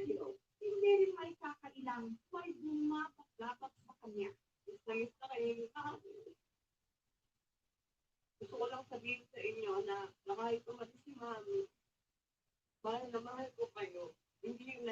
hindi rin may kakailang may gumapak-gapak sa kanya. Is na kayo, gusto ko lang sabihin sa inyo na kahit umalis si mami, mahal na mahal ko kayo. Hindi yung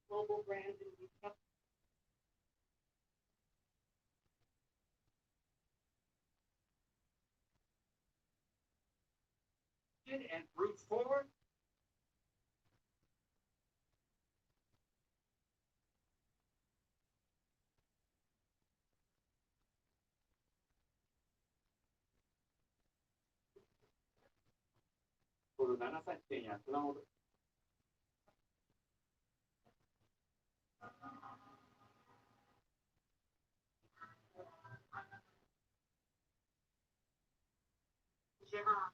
global brand and we kept it and brute forward. Kurunana sa kanya, cloud. Yeah.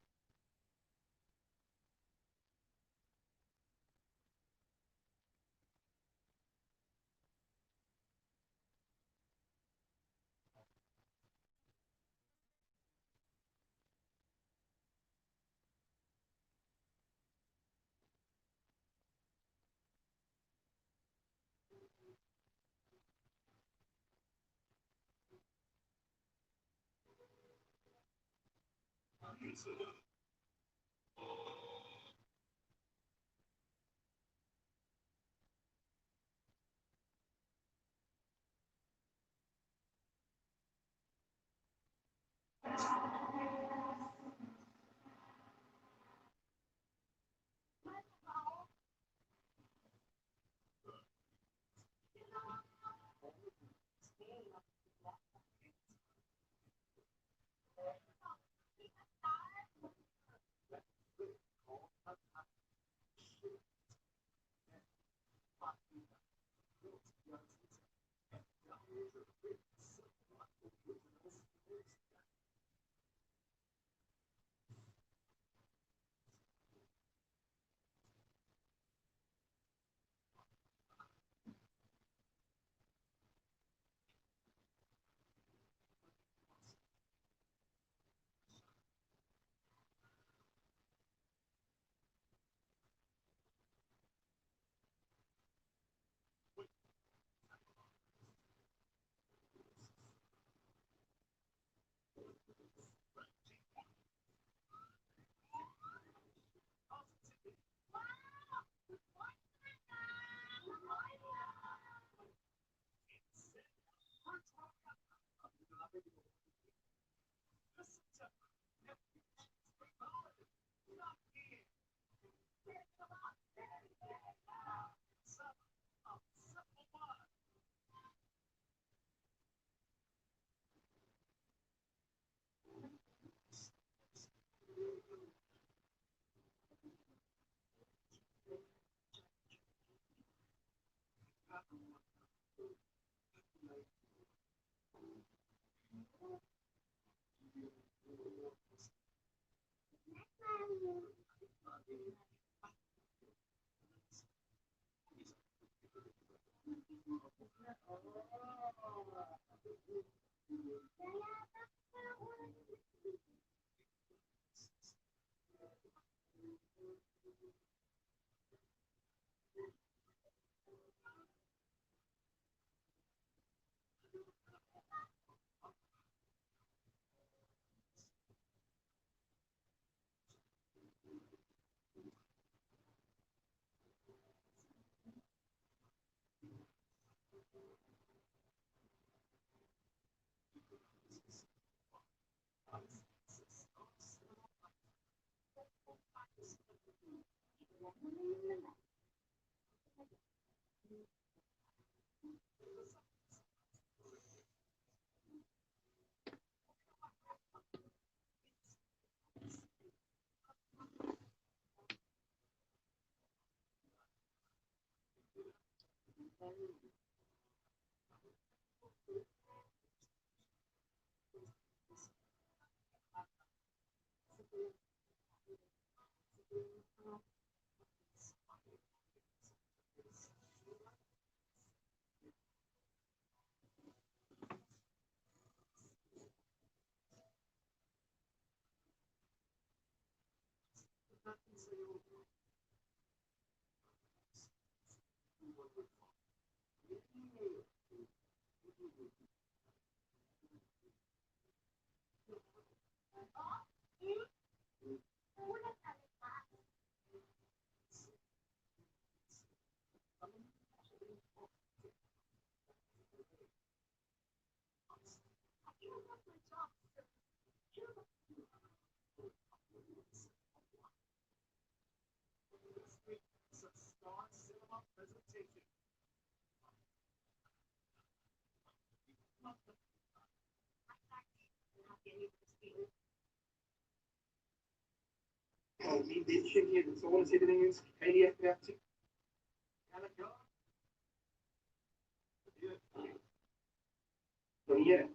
Oh, wie Mädchen hier, so ohne Siedlings, KDF-Fertig. So hier.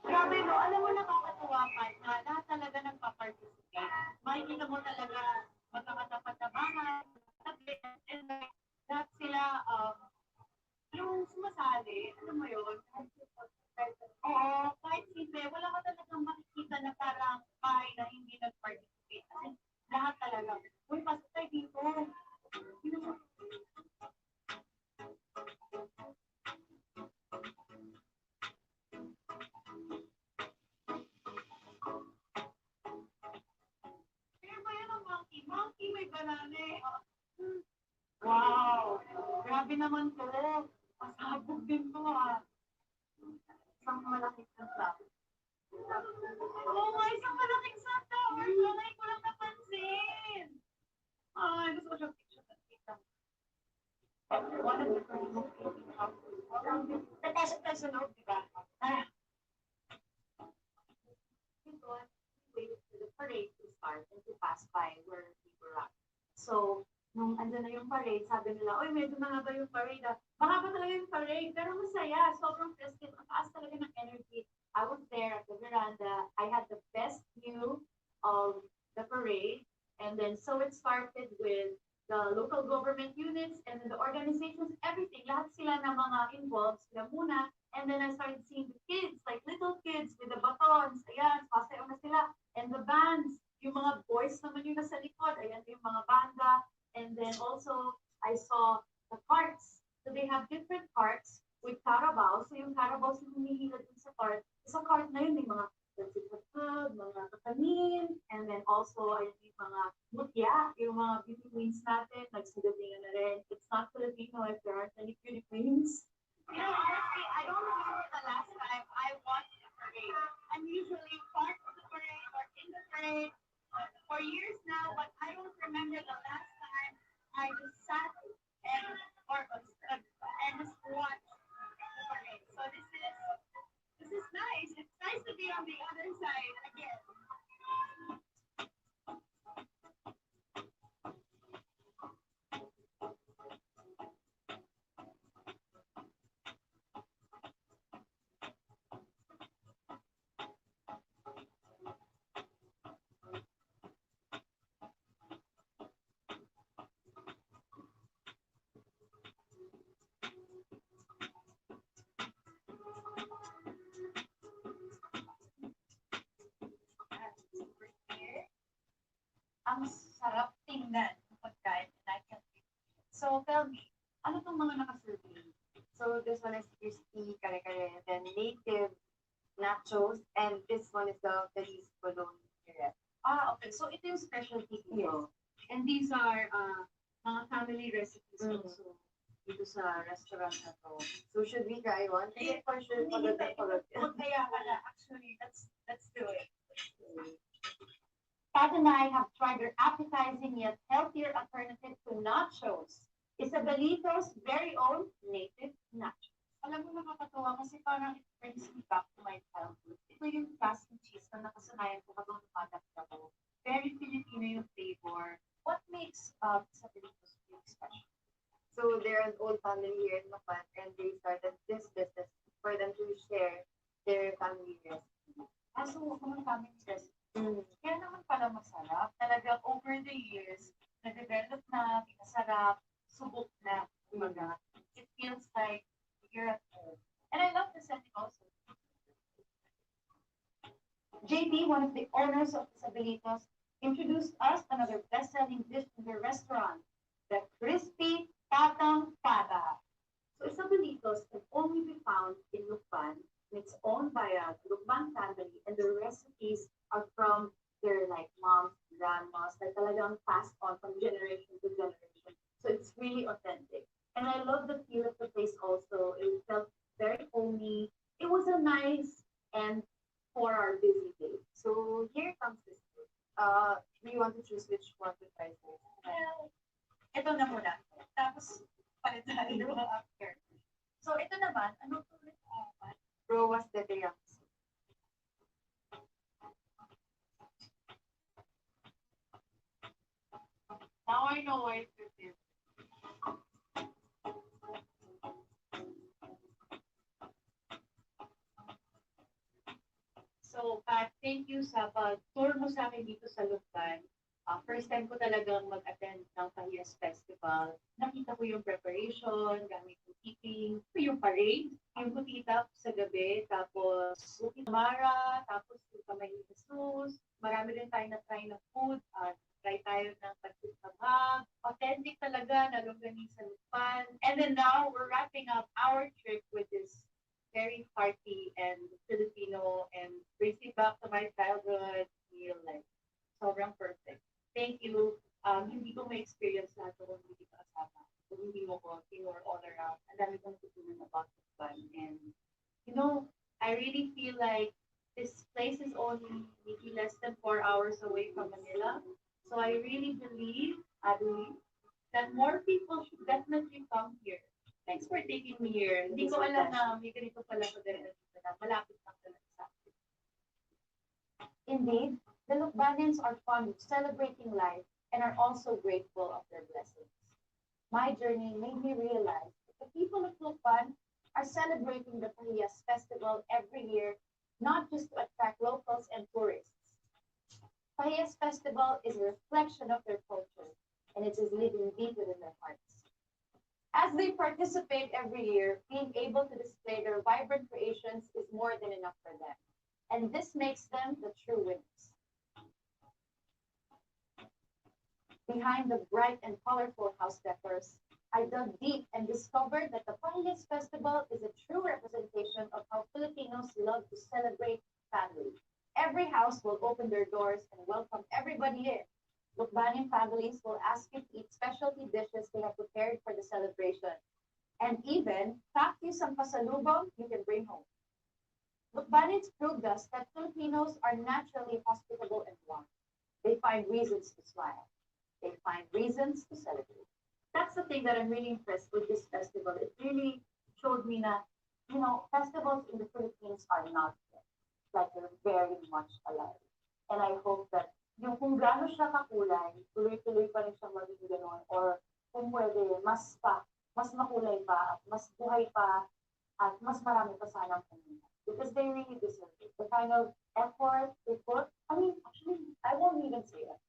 Grabe, no? Alam mo, nakakatuwa pa na lahat talaga nagpa-participate. Makikita mo talaga magkakatapat na bahay, tablet, and like, lahat sila, yung sumasali, alam mo yun? Oo, kahit simple, wala ka talagang makikita na parang bahay na hindi nag-participate. Kasi lahat talaga, uy, pasok tayo dito. Kaya ba yan ang monkey? Monkey, may banana eh. Wow! Grabe naman to. Pasabog din to ah. Isang malaking santa. Oo nga, isang malaking santa. Ngayon ko lang napansin. Ay, gusto ko siyang picture sa kita. One of the first looking houses. Napasok tayo sa loob, di ba? Ah. Because we waited for the parade to start and to pass by where we were at. So, nung andun na yung parade, sabi nila, oy, medyo mahaba yung parade ah. Mahaba talaga yung parade, pero masaya. Sobrang festive. Ang taas talaga ng energy. I was there at the veranda. I had the best view of the parade. And then, so it started with the local government units and then the organizations, everything. Lahat sila na mga involved, sila muna. And then I started seeing the kids, like little kids with the batons. Ayan, pasayaw na sila. And the bands, yung mga boys naman yung nasa likod. Ayan, yung mga banda. And then also, I saw the carts. So they have different carts with carabao. So yung carabao yung humihila dun sa cart. Sa cart na yun, may mga mga kakanin, and then also, ayun yung mga mutya, yung mga beauty queens natin, nagsigalingan na rin. It's not Filipino if there aren't any beauty queens. You know, honestly, I don't remember the last time I watched the parade. I'm usually part of the parade or in the parade for years now, but I don't remember the last time I just sat and and just watched the parade. So this is nice. It's nice to be on the other side again. Ang sarap tingnan ng pagkain and I can't wait. So tell me, ano tong mga nakasurvey? So this one is crispy kare-kare, then native nachos, and this one is the Feliz bologna. Ah, okay. So ito yung specialty ko. And these are mga family recipes also dito sa restaurant na to. So should we try one? Eh, For sure, Hindi pagod na pagod. Kaya pala, actually, let's do it. Pat and I have tried their appetizing yet healthier alternative to nachos. Isabelito's very own native nachos. Alam mo, nakakatawa kasi parang it brings me back to my childhood. Ito yung classic cheese na nakasanayan ko habang lumalaki ako. Very Filipino yung flavor. What makes Isabelito's really special? So they're an old family here in Mapan, and they started this business for them to share their family recipe. So, mga family recipe. Kaya naman pala masarap. Talagang over the years, na-develop na, pinasarap, subok na, kumbaga. It feels like you're at home. And I love the setting also. JP, one of the owners of Isabelitos, introduced us another best-selling dish in their restaurant, the crispy patang pada. So Isabelitos can only be found in Lukban, and it's owned by a Lukban family, and the recipes are from their like moms, grandmas, like talagang passed on from generation to generation. So it's really authentic. And I love the feel of the place also. It felt very 1 to 5 years. Well, ito na muna. Tapos, palit tayo after. So, ito naman, ano po ulit? Rowas de Teyax. Now I know why it's 15. So, Pat, thank you sa pag-tour mo sa akin dito sa Lukban. First time ko talagang mag-attend ng Pahiyas Festival. Nakita ko yung preparation, gamit yung keeping, yung parade, yung kutita sa gabi, tapos Bukit Mara, tapos yung Kamay ni Jesus. Marami rin tayo na-try na food. Try tayo ng pancit canton. Authentic talaga na longganisa Lukban. And then now, we're wrapping up our trip with this very hearty and Filipino and brings me back to my childhood meal. Like, sobrang perfect. Thank you. Hindi ko ma-experience lahat kung hindi ka kasama. Kung hindi mo ko, tinor all around. Ang dami kong natutunan about this fun. And, you know, I really feel like this place is only maybe less than 4 hours away from Manila. So I really believe, I believe, that more people should definitely come here. Thanks for taking me here. Hindi ko alam na may ganito pala sa dito na malapit lang talaga sa akin. Indeed, the Lukbanians are fond of celebrating life and are also grateful of their blessings. My journey made me realize that the people of Lukban are celebrating the Pahiyas festival every year, not just to attract locals and tourists. Pahiyas festival is a reflection of their culture, and it is living deep within their hearts. As they participate every year, being able to display their vibrant creations is more than enough for them. And this makes them the true winners. Behind the bright and colorful house decors, I dug deep and discovered that the Pahiyas Festival is a true representation of how Filipinos love to celebrate family. Every house will open their doors and welcome everybody in. Lukbanian families will ask you to eat specialty dishes they have prepared for the celebration, and even pack you some pasalubong you can bring home. Lukbanians proved us that Filipinos are naturally hospitable and warm. They find reasons to smile. They find reasons to celebrate. That's the thing that I'm really impressed with this festival. It really showed me that, Festivals in the Philippines are not dead. Like they're very much alive. And I hope that yung kung gaano siya kakulay, tuloy-tuloy pa rin siya maging gano'n, or kung pwede, mas makulay pa, at mas buhay pa, at mas marami pa sanang pumunta. Because they really deserve it. The kind of effort they put, actually, I won't even say that.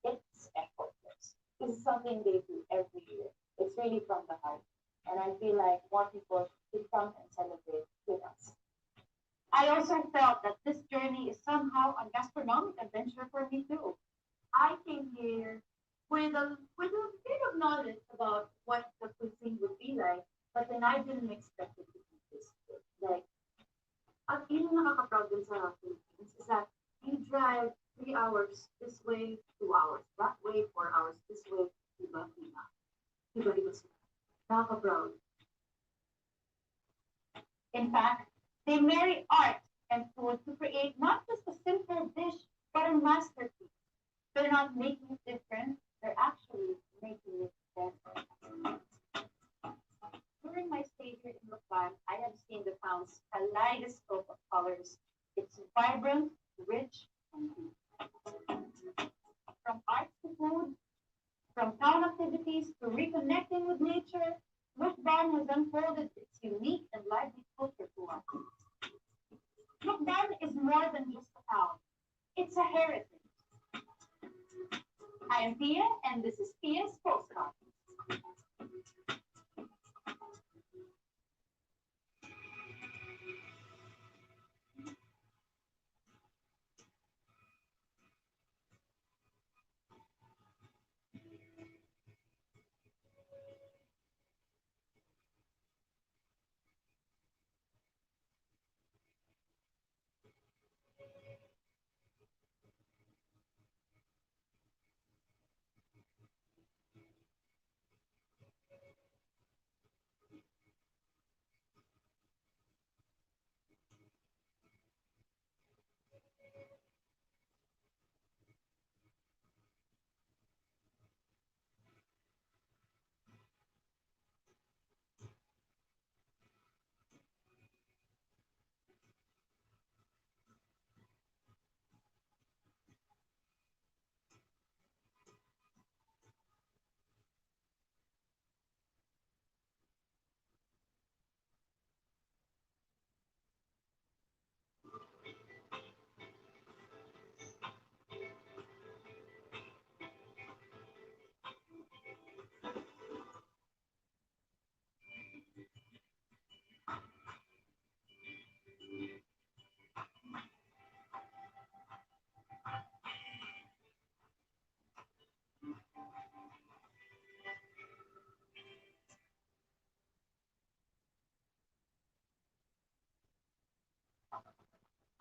It's effortless. This is something they do every year. It's really from the heart. And I feel like more people should come and celebrate with us. I also felt that this journey is somehow a gastronomic adventure for me too. I came here with a bit of knowledge about what the cuisine would be like, but then I didn't expect it to be this good. Like, at yun yung nakaka-proud din sa Philippines is that you drive 3 hours this way, 2 hours that way, 4 hours this way, iba-iba. Iba-iba sila. Nakaka-proud. In fact, they marry art and food to create not just a simple dish, but a masterpiece. They're not making it different, they're actually making it better. During my stay here in Lukban, I have seen the town's kaleidoscope of colors. It's vibrant, rich, and deep. From arts to food, from town activities to reconnecting with nature, Lukban has unfolded its unique and lively culture to us. Lukban is more than just a town. It's a heritage. I am Pia, and this is Pia's Postcard.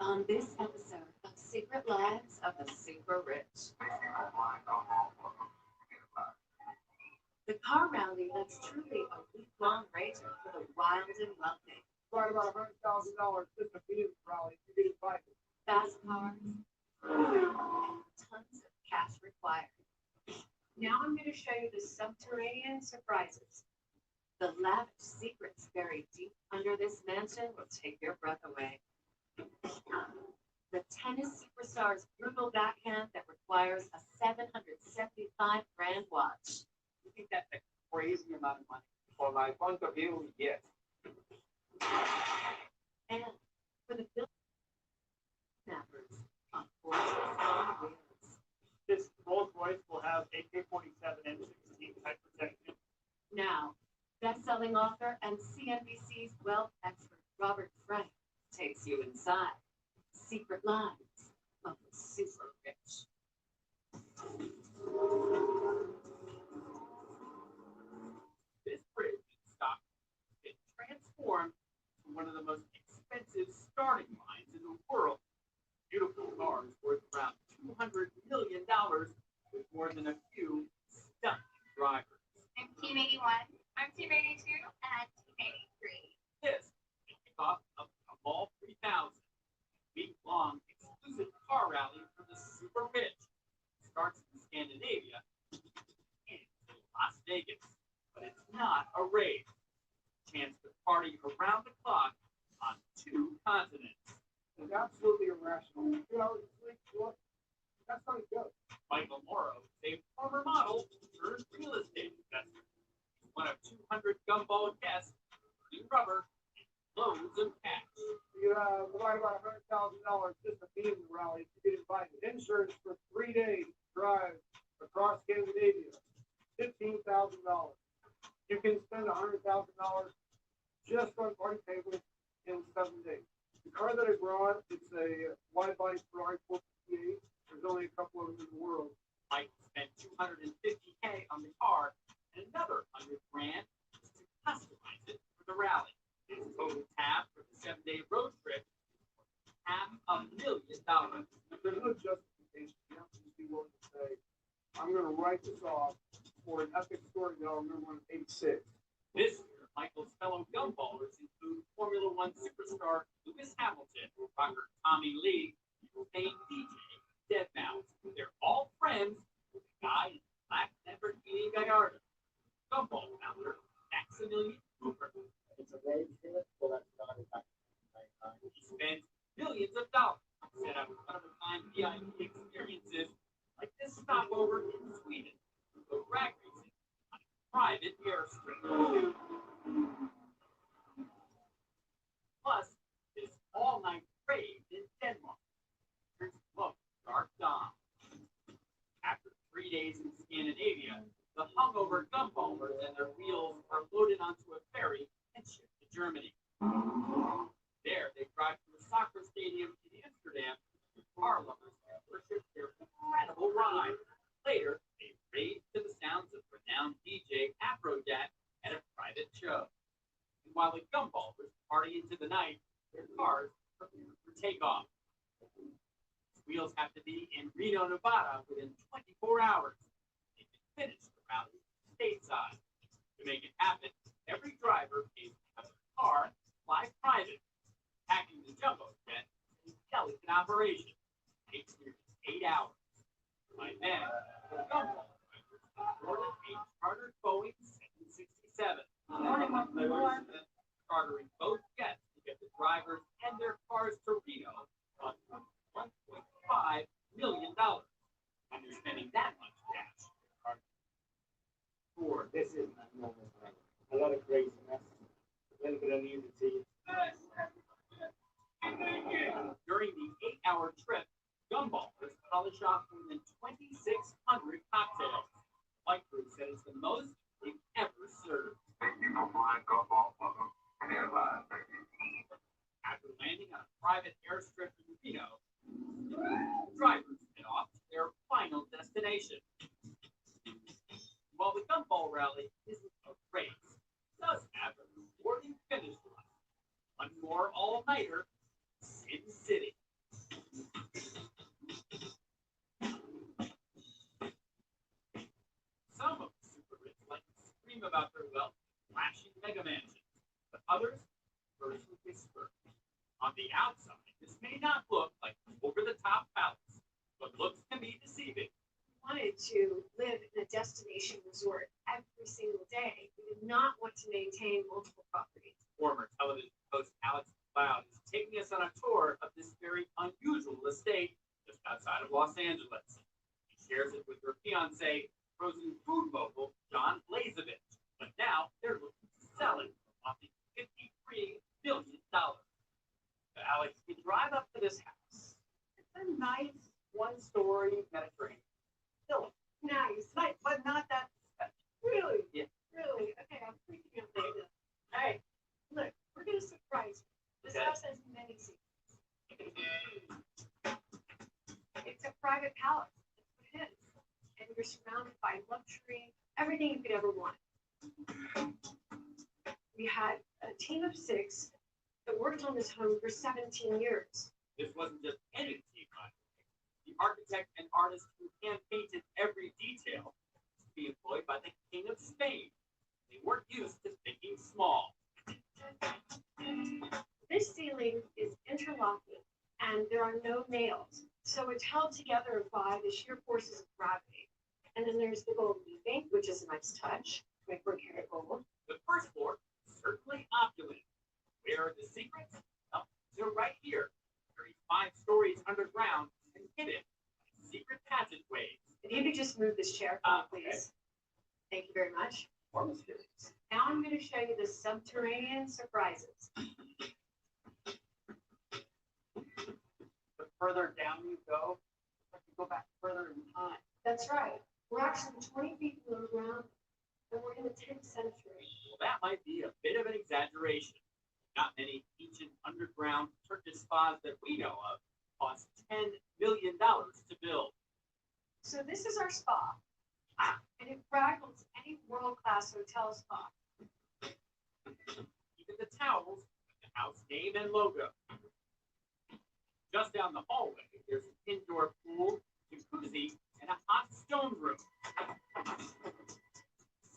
On this episode of Secret Lives of the Super Rich, the car rally that's truly a week-long rager for the wild and wealthy. Right about $100,000 just a few rally. You get invited. Fast cars, and tons of cash required. Now I'm going to show you the subterranean surprises. The lavish secrets buried deep under this mansion will take your breath away. The tennis superstar's brutal backhand that requires a 775 grand watch. You think that's a crazy amount of money? For my point of view, yes. And for the kidnappers on horses on wheels. This Rolls Royce will have AK-47 and 16 type protection. Now, best-selling author and CNBC's wealth expert Robert Frank takes you inside Secret Lives of the Super Rich. This bridge in Stockholm has been transformed to one of the most expensive starting lines in the world. Beautiful cars worth around $200 million with more than a few stunning drivers. I'm Team 81, I'm Team 82, and Team 83. This is the kickoff of Kamal 3000, week-long exclusive car rally for the super rich. It starts in Scandinavia and in Las Vegas, but it's not a race. It's a chance to party around the clock on 2 continents. It's absolutely irrational. 2 hours of sleep, what? That's not good. Michael Morrow is a former model turned real estate investor. He's one of 200 gumball guests, earning rubber, and loads of cash. You provide about $100,000 just to be in the rally to get invited. Insurance for 3 days drive across Scandinavia, $15,000. You can spend $100,000 just on party favors in 7 days. The car that I brought, it's a wide body Ferrari 458. There's only a couple of them in the world. Mike spent $250K on the car and another $100 grand just to customize it for the rally. His total tab for the 7-day road trip is $500,000. There's no justification. You have to just be willing to say, I'm going to write this off for an epic story that I'll remember when I'm 86. This year, Michael's fellow gumballers include Formula One superstar Lewis Hamilton, rocker Tommy Lee, and famed DJ Deadmau5. They're all friends with the guy in black Lamborghini Gallardo. Gumball founder Maximilian Cooper. It's a road trip. Well, that's not he spends millions of dollars to set up one-of-a-kind VIP experiences like this stopover in Sweden to go drag racing on a private airstrip. Plus, this all-night rave in Denmark. There's look dark dawn. After 3 days in Scandinavia, the hungover gumballers and their wheels are loaded onto a ferry and shipped to Germany. There, they drive to a soccer stadium in Amsterdam with car lovers to worship their incredible ride. Later, they rave to the sounds of renowned DJ Afrojack at a private show. And while the gumballers party into the night, their cars prepare for takeoff. Wheels have to be in Reno, Nevada within 24 hours. They can finish the rally stateside. To make it happen, every driver pays to have their car fly private. Packing the jumbo jet is a delicate operation. It takes nearly 8 hours. By then, the gumball drivers boarded a chartered Boeing 767. Chartering both jets to get the drivers and their cars to Reno on $1.5 million. When you're spending that much cash, this is not normal. A lot of craziness, a little bit of nudity. During the 8-hour trip, gumballers polish off more than 2,600 cocktails. Flight crew said it's the most they've ever served. After landing on a private airstrip in Reno, drivers head off to their final destination. While the gumball rally isn't a race, it does have a rewarding finish line. One more all-nighter, Sin City. the outside, this may not look like over-the-top palace, but looks can be deceiving. Wanted to live in a destination resort every single day. We did not want to maintain multiple properties. Former television host Alex Cloud is taking us on a tour of this very unusual estate just outside of Los Angeles. He shares it with her fiance, frozen food mogul John Blazevich, but now they're looking to sell it for $53 million. Alex, you drive up to this house. It's a nice one-story Mediterranean villa. Nice, but not that special. Really? Yeah. Really? Okay, I'm freaking out right now. All right, look, we're gonna surprise you. This Okay. house has many secrets. It's a private palace. That's what it is. And you're surrounded by luxury, everything you could ever want. We had a team of 6 that worked on this home for 17 years. This wasn't just any team, by the way. The architect and artist who hand-painted every detail was to be employed by the King of Spain. They weren't used to thinking small. This ceiling is interlocking and there are no nails. So it's held together by the sheer forces of gravity. And then there's the gold leafing, which is a nice touch, 24-karat gold. The first floor is certainly opulent. Where are the secrets? Well, they're right here. 35 stories underground and hidden by secret passageways. If you could just move this chair, for me, please. Thank you very much. Or mysterious. Now I'm going to show you the subterranean surprises. The further down you go, you go back further in time. That's right. We're actually 20 feet below ground, and we're in the 10th century. Well, that might be a bit of an exaggeration. Not many ancient underground Turkish spas that we know of cost $10 million to build. So this is our spa, and it rivals any world-class hotel spa. Even the towels with the house name and logo. Just down the hallway, there's an indoor pool, jacuzzi, and a hot stone room.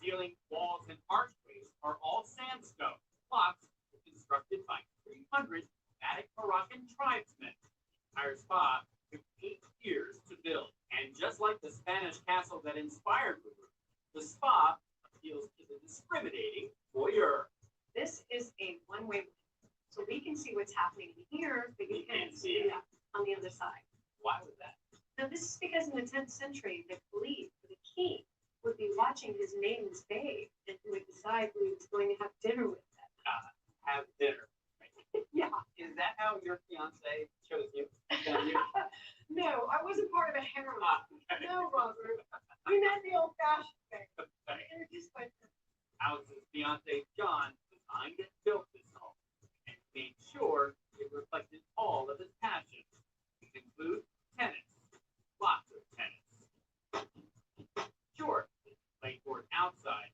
Ceiling, walls, and archways are all sandstone. Blocks were constructed by 300 nomadic Moroccan tribesmen. The entire spa took 8 years to build. And just like the Spanish castle that inspired the room, the spa appeals to the discriminating voyeur. This is a one-way window, so we can see what's happening here, but you You can't can't see see it. that on the other side. Why was that? Now, this is because in the 10th century, they believed the king would be watching his maiden's babe and he would decide who he was going to have dinner with them. Have dinner. Yeah. Is that how your fiance chose you? Found you? No, I wasn't part of a harem. Okay. No, Robert. We met the old-fashioned way. Okay. And it just went. Alex's fiance John designed and built this home and made sure it reflected all of his passions. These include tennis, lots of tennis. Sure, play court outside.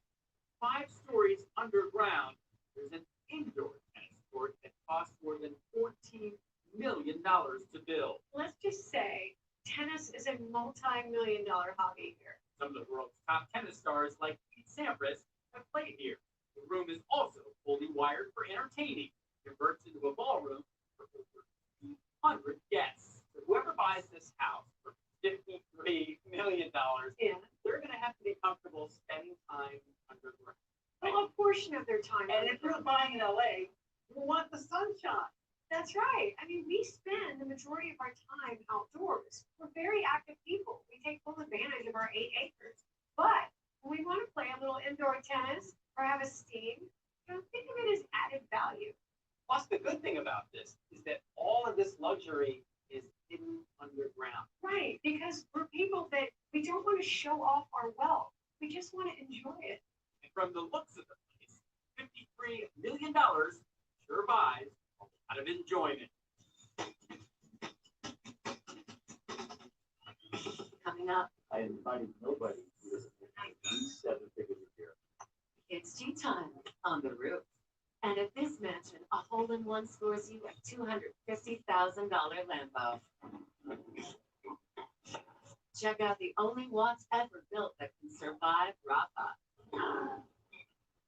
5 stories underground, there's an indoor tennis court that cost more than $14 million to build. Let's just say tennis is a multi-million-dollar hobby here. Some of the world's top tennis stars like Pete Sampras have played here. The room is also fully wired for entertaining. It converts into a ballroom for over 200 guests. So whoever buys this house for $53 million, Yeah. they're going to have to be comfortable spending time underground. Well, a portion of their time. And if you're buying in LA, you want the sunshine. That's right. I mean, we spend the majority of our time outdoors. We're very active people. We take full advantage of our 8 acres. But when we want to play a little indoor tennis or have a steam, think of it as added value. Plus, the good thing about this is that all of this luxury is hidden underground. Right, because we're people that we don't want to show off our wealth. We just want to enjoy it. And from the looks of the place, $53 million sure buys a lot of enjoyment. Coming up, I invited nobody who doesn't make at least 7 figures a year. it's tea time on the roof. And at this mansion, a hole-in-one scores you a $250,000 Lambo. Check out the only watch ever built that can survive Rafa.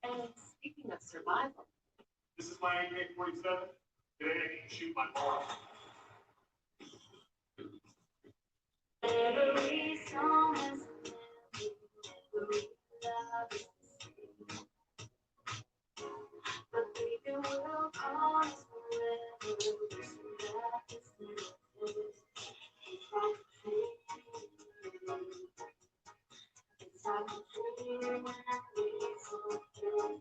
And speaking of survival, This is my 8847. Today I can shoot my ball. Every song has a memory, love is the same. But baby, we'll promise forever, wishing that this never ends. It's like a dream. It's like a dream when I feel so good.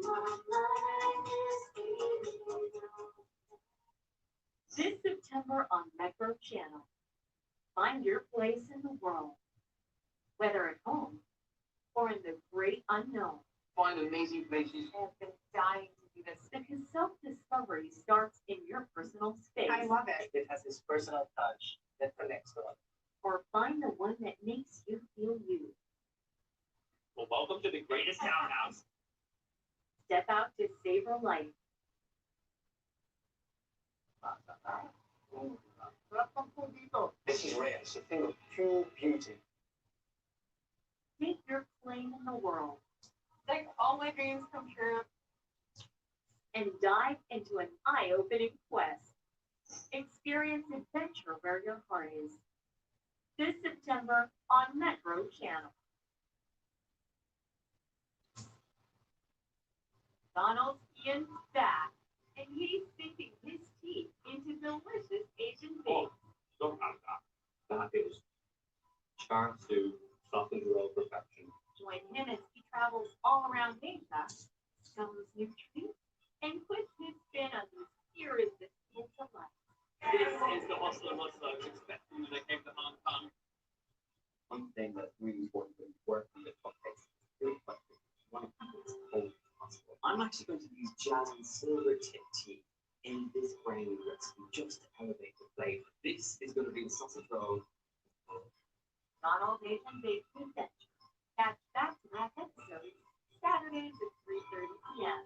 My mind is feeling. This September on Metro Channel, find your place in the world, whether at home or in the great unknown. Find amazing places. I have been dying to do this because self-discovery starts in your personal space. I love it. It has this personal touch that connects to us. Or find the one that makes you feel you. Well, welcome to the greatest townhouse. Step out to savor life. This is rare. It's a thing of pure beauty. Take your claim in the world Like all my dreams come true. and dive into an eye-opening quest. Experience adventure where your heart is. This September on Metro Channel. Donald Ian's back, and he's sinking his teeth into delicious Asian bakes. So proud of that. That is char siu, sausage roll perfection. Join him as he travels all around Asia, discovers new treats, and puts his spin on these irresistible delights. This is the hustle and bustle I was expecting when I came to Hong Kong. One thing that's really important when you work on the topics is really question. One of the most cold possible. I'm actually going to use jasmine silver tip tea in this brand new recipe just to elevate the flavor. This is going to be the sausage roll. Donald Asian Bakes Adventure. Catch back-to-back episodes Saturdays at 3:30 p.m.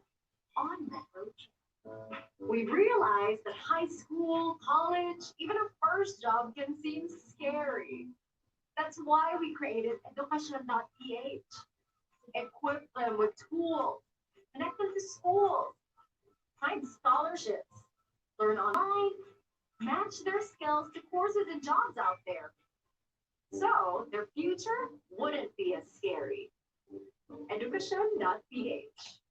on Metro Channel. We realize that high school, college, even a first job can seem scary. That's why we created education.ph. Equip them with tools, connect them to schools, find scholarships, learn online, match their skills to courses and jobs out there. So their future wouldn't be as scary. Education.ph.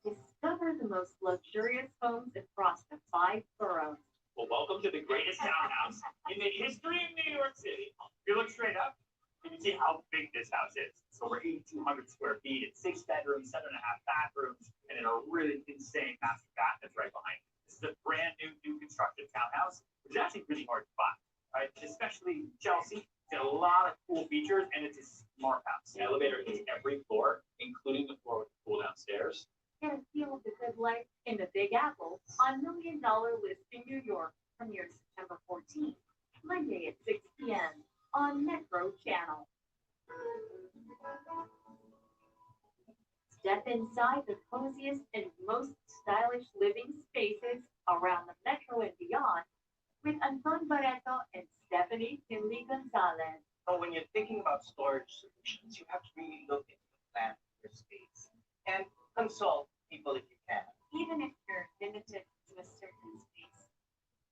Discover the most luxurious homes across the 5 boroughs. Well, welcome to the greatest townhouse in the history of New York City. If you look straight up, you can see how big this house is. It's over 8,200 square feet. It's 6 bedrooms, 7.5 bathrooms, and then a really insane master bath that's right behind it. This is a brand new constructed townhouse, which is actually really hard to find. Right? Especially Chelsea. It's got a lot of cool features, and it's a smart house. The elevator hits every floor, including the floor with the pool downstairs. Get a feel of the good life in the Big Apple on $1 Million Listing New York, premieres September 14th, Monday at 6 p.m. on Metro Channel. Step inside the coziest and most stylish living spaces around the Metro and beyond with Anton Barreto and Stephanie Finley Gonzalez. So when you're thinking about storage solutions, you have to really look into the plan of your space and consult people if you can. Even if you're limited to a certain space,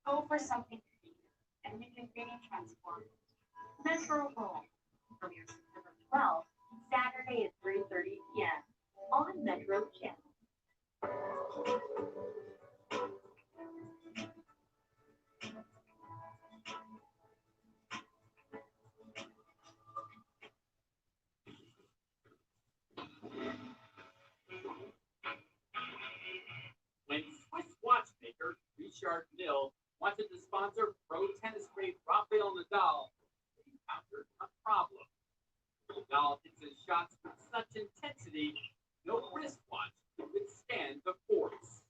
go for something creative and you can really transform it. Metro Home, premieres September 12th, Saturday at 3:30 p.m. on Metro Channel. When Swiss watchmaker Richard Mille wanted to sponsor pro tennis great Rafael Nadal, he encountered a problem. Nadal hits his shots with such intensity, no wristwatch could withstand the force.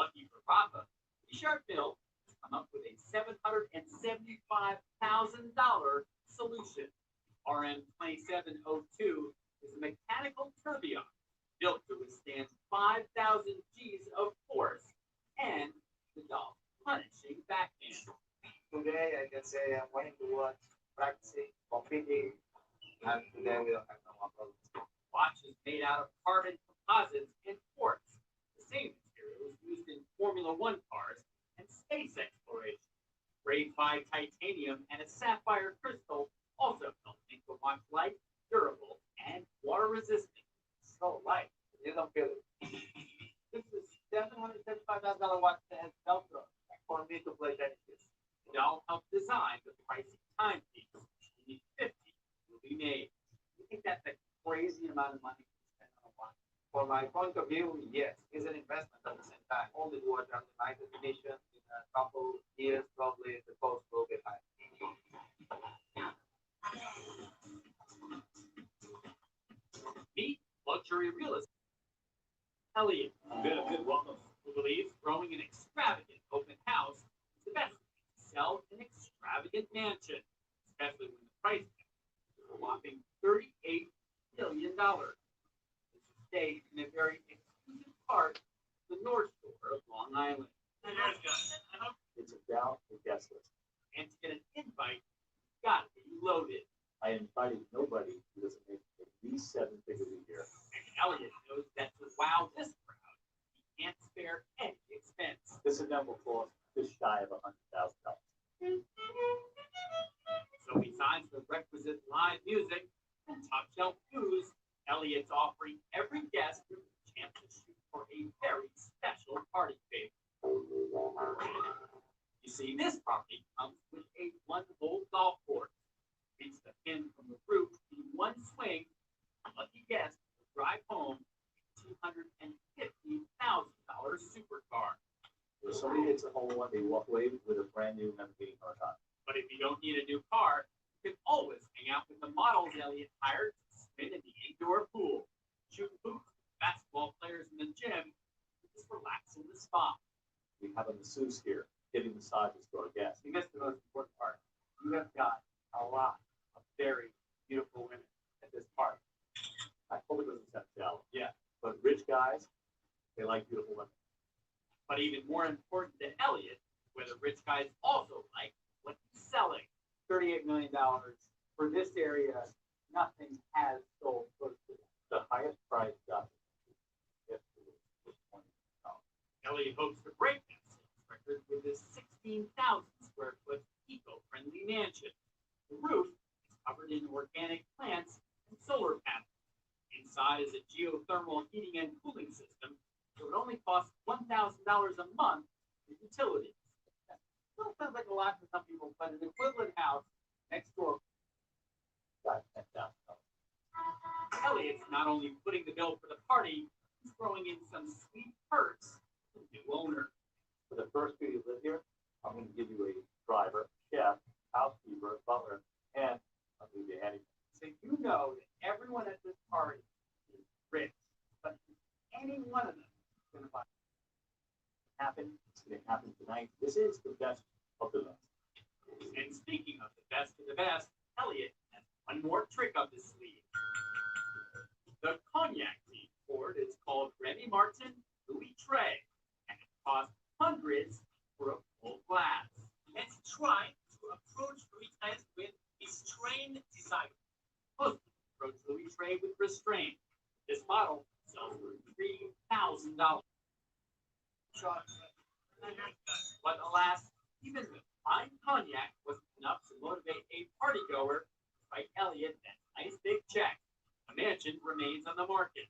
Lucky for Rafa, Richard Mille has come up with a $775,000 solution. RM2702 is a mechanical tourbillon built to withstand 5,000 G's of force and Nadal's punishing backhand. Today, I can say I'm winning the watch practicing, competing, and today we don't have no more problems. Watch is made out of carbon composites and quartz, the same materials used in Formula One cars and space exploration. Grade 5 titanium and a sapphire crystal also help make the watch light, durable, and water resistant. So light, you don't feel it. This is $775,000 watch that has Velcro for me to play tennis with. It all helped design the pricey timepiece. Only 50 will be made. You think that's a crazy amount of money to spend on a watch? For my point of view, yes, it's an investment at the same time. Only watch on the night edition in a couple years, probably the cost will be high. Meet luxury real estate. Elliot, good welcome. Who believes growing an extravagant open house is the best way to sell an extravagant mansion, especially when the price tag is a whopping $38 million. This is staged in a very exclusive part of the North Shore of Long Island. It's about the guest list. And to get an invite, you've got to be loaded. I invited nobody who doesn't make at least 7 figures a year. And Elliot knows that to wow this crowd, he can't spare any expense. This event will cost just shy of $100,000. So besides the requisite live music and top shelf booze, Elliot's offering every guest a chance to shoot for a very special party favor. You see, this property comes with a one-hole golf course. Reach the pin from the roof in one swing. Lucky guest will drive home a $250,000 supercar. If somebody hits a hole in one, they walk away with a brand new Lamborghini Huracan. But if you don't need a new car, you can always hang out with the models Elliot hired to spin in the indoor pool, shoot hoops with basketball players in the gym, and just relax in the spa. We have a masseuse here giving massages to our guests. You missed the most important part. You have got a lot of very beautiful women at this party. I hope it doesn't sound shallow. Yeah. But rich guys, they like beautiful women. But even more important than Elliot, whether rich guys also like what he's selling. $38 million for this area. Nothing has sold close to that. The highest price got Elliot hopes to break that sales record with his 16,000 square foot eco-friendly mansion. The roof is covered in organic plants and solar panels. Inside is a geothermal heating and cooling system. It would only cost $1,000 a month for utilities. Still sounds like a lot for some people, but an equivalent house next door got $10,000. Elliot's not only footing the bill for the party, he's throwing in some sweet perks for the new owner. For the first few you live here, I'm going to give you a driver, chef, housekeeper, butler, and I'll give you a handyman. So you know that everyone at this party is rich, but any one of them is going to buy. It's going to happen tonight. This is the best of the best. And speaking of the best of the best, Elliot has one more trick up his sleeve. The cognac team poured is called Remy Martin Louis Trey, and it costs hundreds for a full glass. Let's try to approach Louis Trey with restrained desire. Most approach Louis Trey with restraint. This bottle sells for $3,000. But alas, even the fine cognac wasn't enough to motivate a partygoer like Elliot that nice big check. The mansion remains on the market,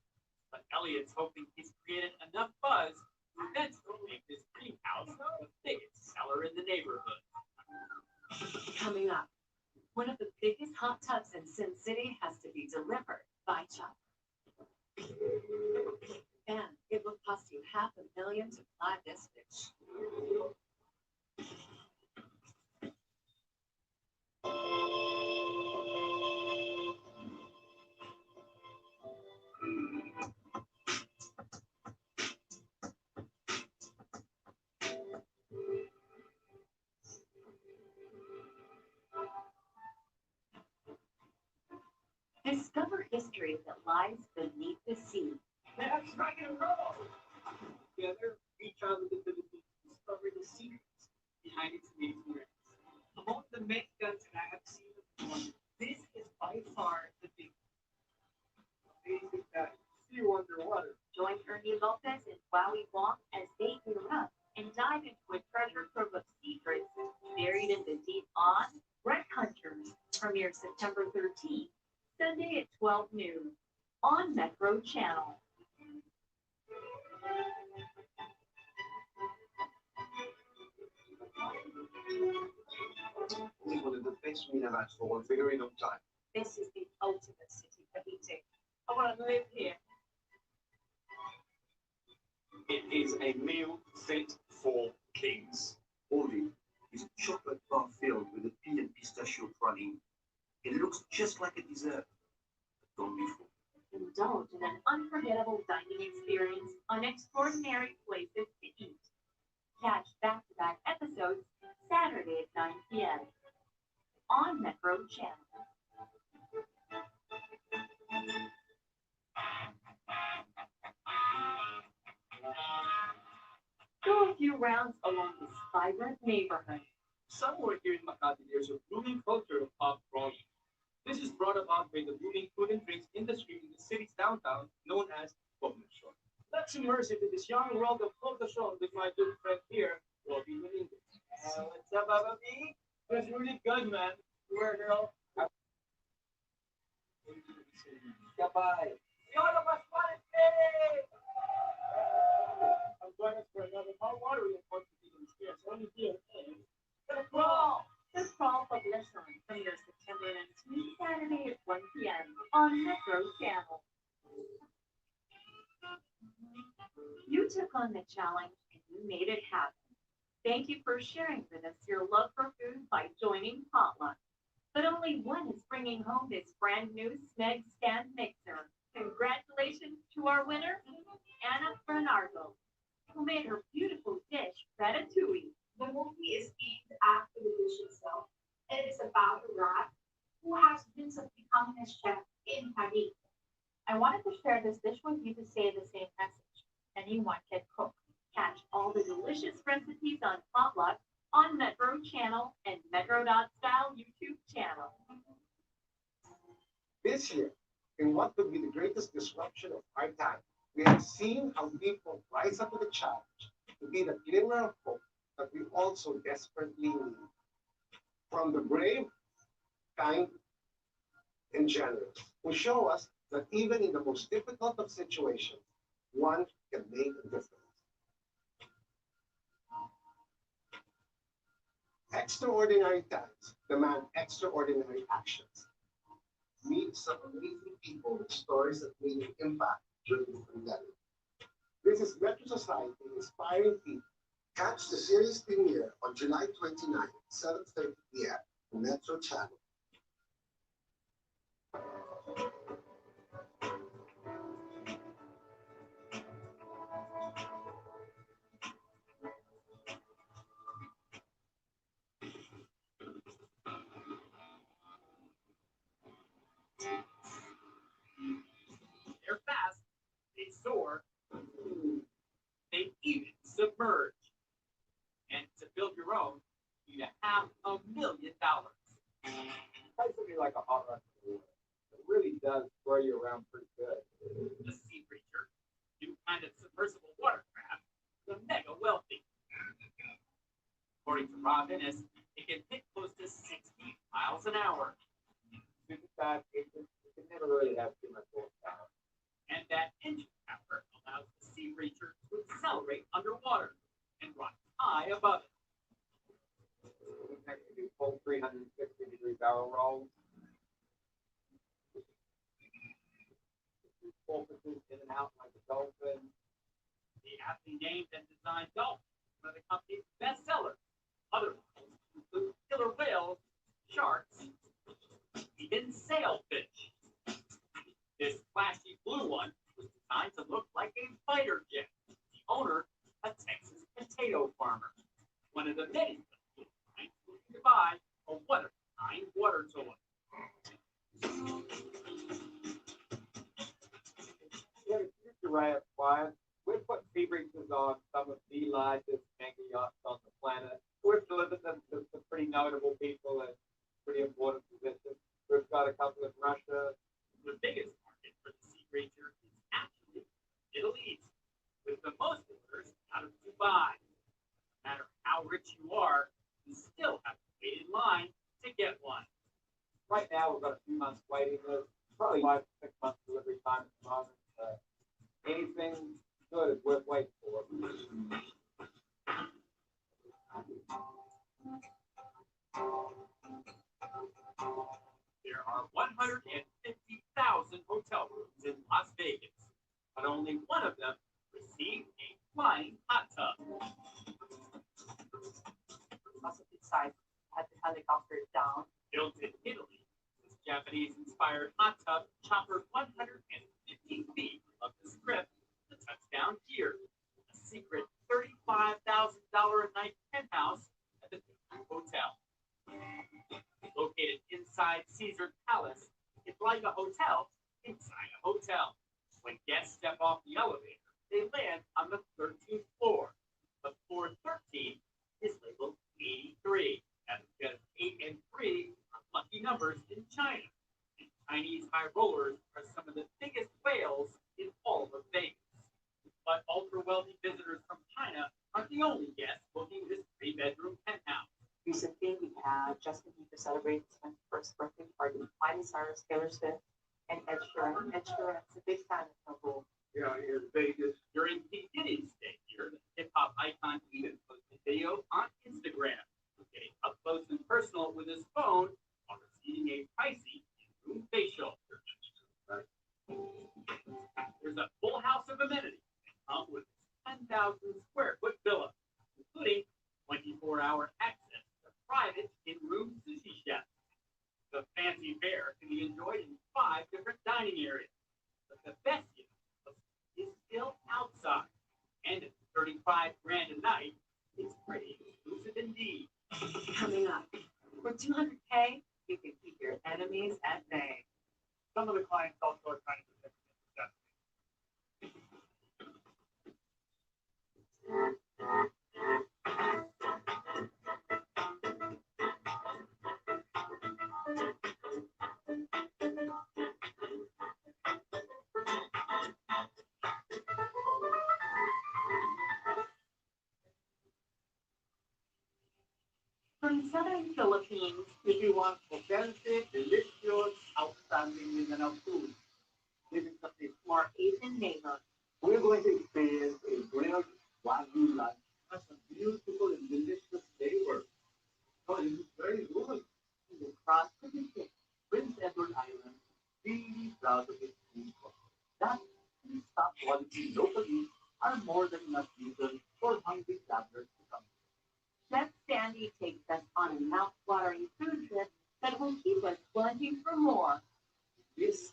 but Elliot's hoping he's created enough buzz to eventually make this greenhouse the biggest seller in the neighborhood. Coming up, one of the biggest hot tubs in Sin City has to be delivered by chopper. And it will cost you $500,000 to fly this fish. Discover history that lies beneath the sea. That's rock and roll. Together, reach out of the Philippines to discover the secrets behind its amazing ranks. Among the many guns that I have seen Ernie Lopez and Wowie Wong as they erupt and dive into a treasure trove of secrets buried in the deep on Red Hunters premieres September 13th, Sunday at 12 noon on Metro Channel. It's one of the best meal I've had for a very long time. This is the ultimate city for eating. I want to live here. It is a meal fit for kings. Oldie is a chocolate bar filled with a pea and pistachio praline. It looks just like a dessert. But don't be fooled. Indulge in an unforgettable dining experience on extraordinary places to eat. Catch back-to-back episodes Saturday at 9 p.m. on Metro Channel. Go a few rounds along this vibrant neighborhood. Somewhere here in Makati, there's a booming culture of pub crawling. This is brought about by the booming food and drinks industry in the city's downtown, known as Bognosyon. Let's immerse into this young world of Bognosyon with my good friend here, Robbie Dominguez. What's up, Baba B? That's really good, man. Where, girl? Goodbye. Yola Pascual I'm joining us for another hot water report to be experience only here in The Crawl. The Crawl of Lesson premieres September 19th, Saturday at 1 p.m. on Metro Channel. You took on the challenge and you made it happen. Thank you for sharing with us your love for food by joining Potluck. But only one is bringing home this brand new Smeg stand mixer. Congratulations to our winner, Anna Bernardo, who made her beautiful dish, ratatouille. The movie is named after the dish itself. It is about a rat who has dreams of becoming a chef in Paris. I wanted to share this dish with you to say the same message. Anyone can cook. Catch all the delicious recipes on Potluck on Metro Channel and Metro.style YouTube channel. This year, in what could be the greatest disruption of our time, we have seen how people rise up to the challenge to be the glimmer of hope that we also desperately need. From the brave, kind, and generous, who show us that even in the most difficult of situations, one can make a difference. Extraordinary times demand extraordinary actions. Meet some amazing people with stories that made an impact during the pandemic. This is Metro Society Inspiring People. Catch the series premiere on July 29, 7:30 p.m. on Metro Channel. They're fast, they soar, they even submerge. And to build your own, you need $500,000. Basically like a hot rod. It really does throw you around pretty good. The Sea Breacher, new kind of submersible watercraft, the mega wealthy. According to Rob Innes, it can hit close to 60 miles an hour. Super fast, it can never really have too much horsepower. And that engine power allows the Sea Breacher to accelerate underwater and rise high above it. You can actually do full 360-degree barrel rolls. Focuses in and out like a dolphin. The aptly named and designed Dolphin, one of the company's best sellers. Other models include killer whales, sharks, even sailfish. This flashy blue one was designed to look like a fighter jet. The owner, a Texas potato farmer. One of the many looking to buy a one-of-a-kind water toy. Yeah, the future array of clients. We're putting sea breaches on some of the largest mega yachts on the planet. We've delivered them to some pretty notable people in pretty important positions. We've got a couple in Russia. The biggest market for the Sea Breacher is actually Middle East. Right now, we've got a few months waiting list, probably 5 to 6 months delivery time at the moment. Anything good is worth waiting for. There are 150,000 hotel rooms in Las Vegas, but only one of them received a flying hot tub. Also decided had the helicopter down. Built in Italy, this Japanese-inspired hot tub choppered 150 feet of the strip to touchdown gear. A secret $35,000 a night penthouse at the hotel. Located inside Caesar Palace, it's like a hotel inside a hotel. When guests step off the elevator, they land on the 13th floor. The floor 13 is labeled 83, as just 8 and 3 are lucky numbers in China. And Chinese high rollers are some of the biggest whales in all of Vegas. But ultra-wealthy visitors from China aren't the only guests booking this 3-bedroom penthouse. Recently, we had Justin Bieber celebrate his 21st birthday party with Miley Cyrus, Taylor Swift, and Ed Sheeran. Ed Sheeran's a big fan of Nobu. Yeah, here's Vegas. During P. Diddy's stay here, the hip-hop icon even posted video on Instagram, getting up close and personal with his phone while receiving a pricey in-room facial. There's a full house of amenities with 10,000 square foot villa, including 24-hour access to private in-room sushi chefs. The fancy fare can be enjoyed in 5 different dining areas, but the best is still outside, and at 35 grand a night, it's pretty exclusive indeed. Coming up, for $200K, you can keep your enemies at bay. Some of the clients also are trying to protect themselves. From southern Philippines, If you want authentic, delicious, outstanding Mindanao food, living at the more Asian neighbor, we're going to experience a grilled Wagyu lunch and some beautiful and delicious flavor. Oh, this is very good. across the Pacific, Prince Edward Island, really proud of its people. That these top quality locally are more than enough reason for hungry travelers to come. Chef Sandy takes us on a mouth-watering food trip that will keep us wanting for more. This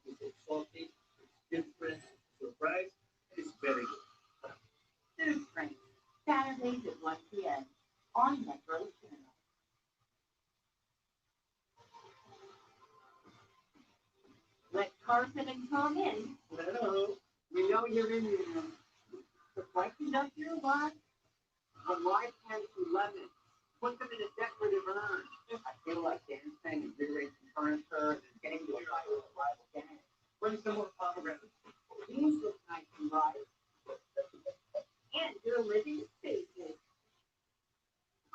is exotic, it's different, surprise, and it's very good. Food Train, Saturdays at 1 p.m. on Metro Channel. Let Carson and Tom in. Hello, we know you're in here. The flight conductor, what? But why can't you lemon? Put them in a decorative urn. I feel like dancing and rearranging furniture and getting to a rival gang. Bring some more pomegranates. These look nice and bright. And your living spaces.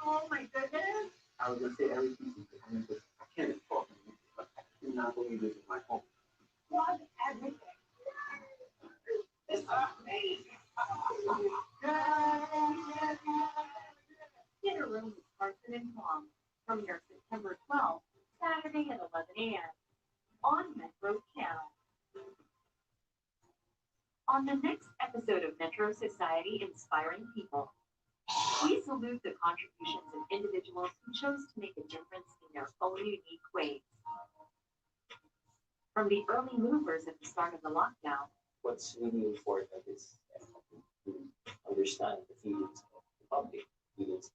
Oh my goodness. I was gonna say everything is behind this. I can't talk, but I cannot believe this is my home. Love everything. This is amazing. Get a room with Carson and Tom from your September 12th, Saturday at 11 a.m. on Metro Channel. On the next episode of Metro Society Inspiring People, we salute the contributions of individuals who chose to make a difference in their own unique ways. From the early movers at the start of the lockdown, What's really important is to understand the feelings of the public, feelings of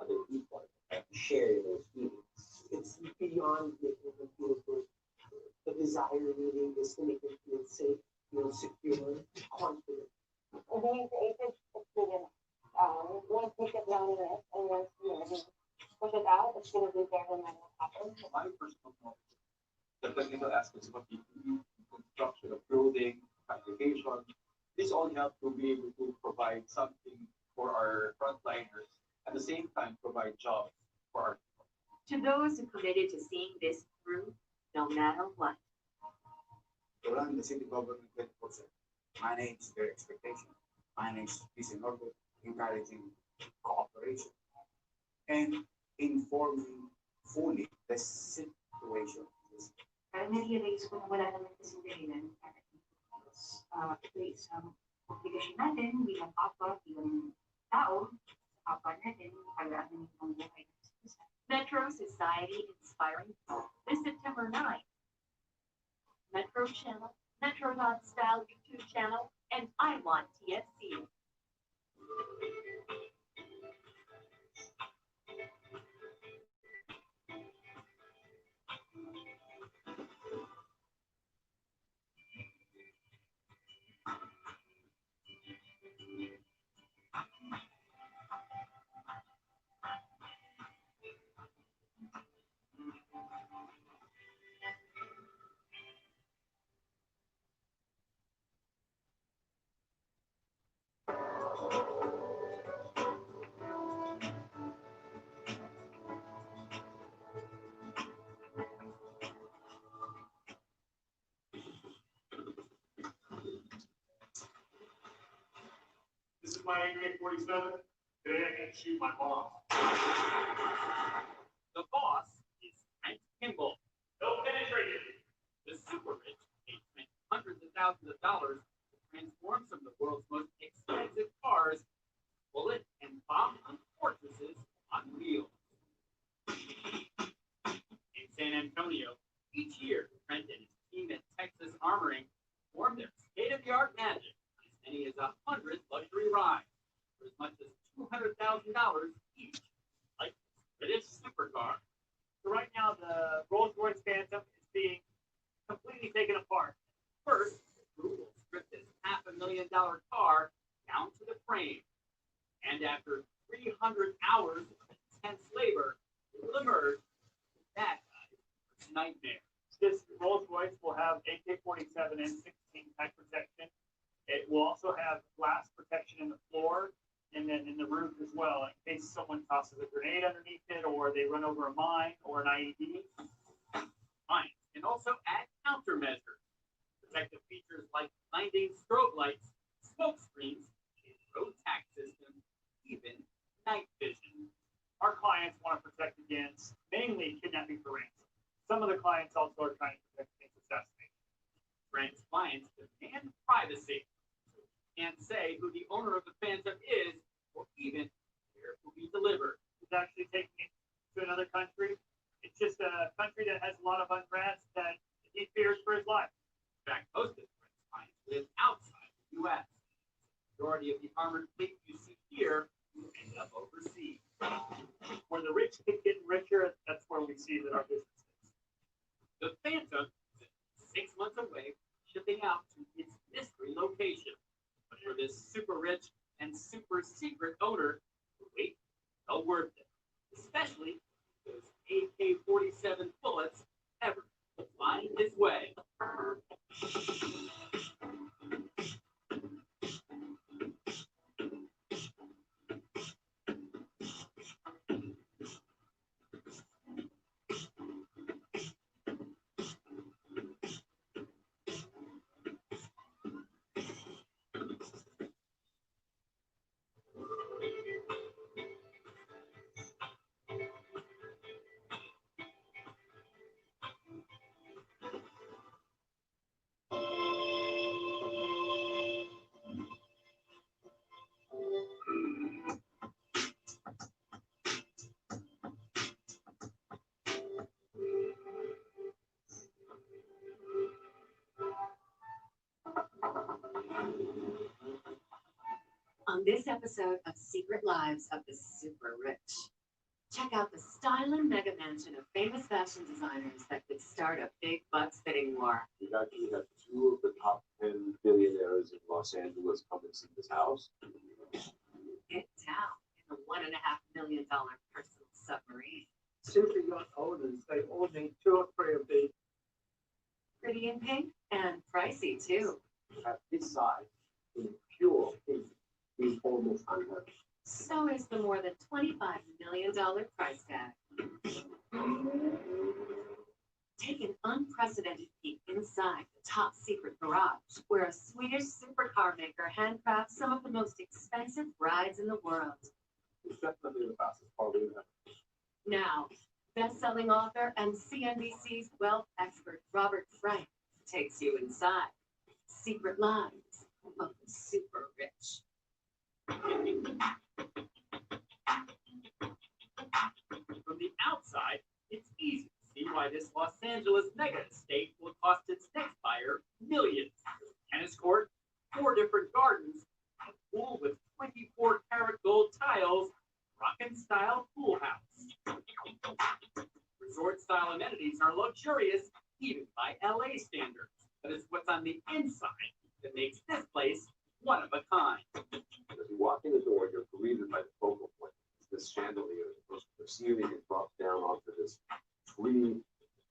other people, and share those feelings. It's beyond making them feel good. The desire really is to make them feel safe, feel secure, confident. I think the age is big enough. Once we get down in it and once we push it out, it's going to be there no matter what happens. My personal knowledge, the technical aspects of what we do, construction of building, application, this all help to be able to provide something for our frontliners, at the same time provide jobs for our people. to those who committed to seeing this through, no matter what. To run the city government 24/7, manage their expectations, manage peace and order, encouraging cooperation, and informing fully the situation. Parang na-realize ko na wala naman kasing dahilan para ito isang obligasyon natin bilang kapwa, bilang tao, sa kapwa natin, pag-aamin ng buhay ng isa. Metro Society Inspiring People, this September 9th. Metro Channel, Metro Non-Style YouTube channel, and I Want TFC. This is my AK-47. Today I can shoot my boss. The boss is Frank Kimball. No penetration. The super rich paid hundreds of thousands of dollars to transform some of the world's most expensive cars, bullet and bomb fortresses on wheels. In San Antonio, each year, Trent and his team at Texas Armoring perform their state-of-the-art magic on as many as 100 luxury rides for as much as $200,000 each, like this British supercar. So right now, the Rolls-Royce Phantom is being completely taken apart. First, the crew will strip this $500,000 car down to the frame, and after 300 hours of intense labor, it will emerge with that guy's nightmare. This Rolls-Royce will have AK-47 and 16 type protection. It will also have glass protection in the floor and then in the roof as well, in case someone tosses a grenade underneath it or they run over a mine or an IED. Mines can also add countermeasures. Protective features like blinding strobe lights, smoke screens, a road tax system, even night vision. Our clients want to protect against mainly kidnapping for ransom. Some of the clients also are trying to protect against assassination. Frank's clients demand privacy, so he can't say who the owner of the Phantom is or even where it will be delivered. He's actually taking it to another country. It's just a country that has a lot of unrest that he fears for his life. In fact, most of Frank's clients live outside the U.S. The majority of the armored fleet you see here will end up overseas. Where the rich keep getting richer, that's where we see that our business is. The Phantom is 6 months away from shipping out to its mystery location. But for this super rich and super secret owner, the wait is well worth it, especially those AK-47 bullets ever flying his way. On this episode of Secret Lives of the Super Rich, check out the styling mega mansion of famous fashion designers that could start a big bucks bidding war. We actually have 2 of the top 10 billionaires in Los Angeles come and see this house. Get down in the $1.5 million personal submarine. Super yacht owners, they all need 2 or 3 of these. Pretty in pink and pricey too. At this size, in pure pink, is almost unheard of. So is the more than $25 million price tag. Take an unprecedented peek inside the top secret garage, where a Swedish supercar maker handcrafts some of the most expensive rides in the world. It's definitely the fastest car we've ever. Now, best-selling author and CNBC's wealth expert Robert Frank takes you inside secret lives of the super rich. From the outside, it's easy to see why this Los Angeles mega estate will cost its next buyer millions. Tennis court, 4 different gardens, a pool with 24-karat gold tiles, Moroccan-style pool house. Resort-style amenities are luxurious, even by LA standards. But it's what's on the inside that makes this place one of a kind. As you walk in the door, you're greeted by the focal point. It's this chandelier that goes from the ceiling and drops down onto this tree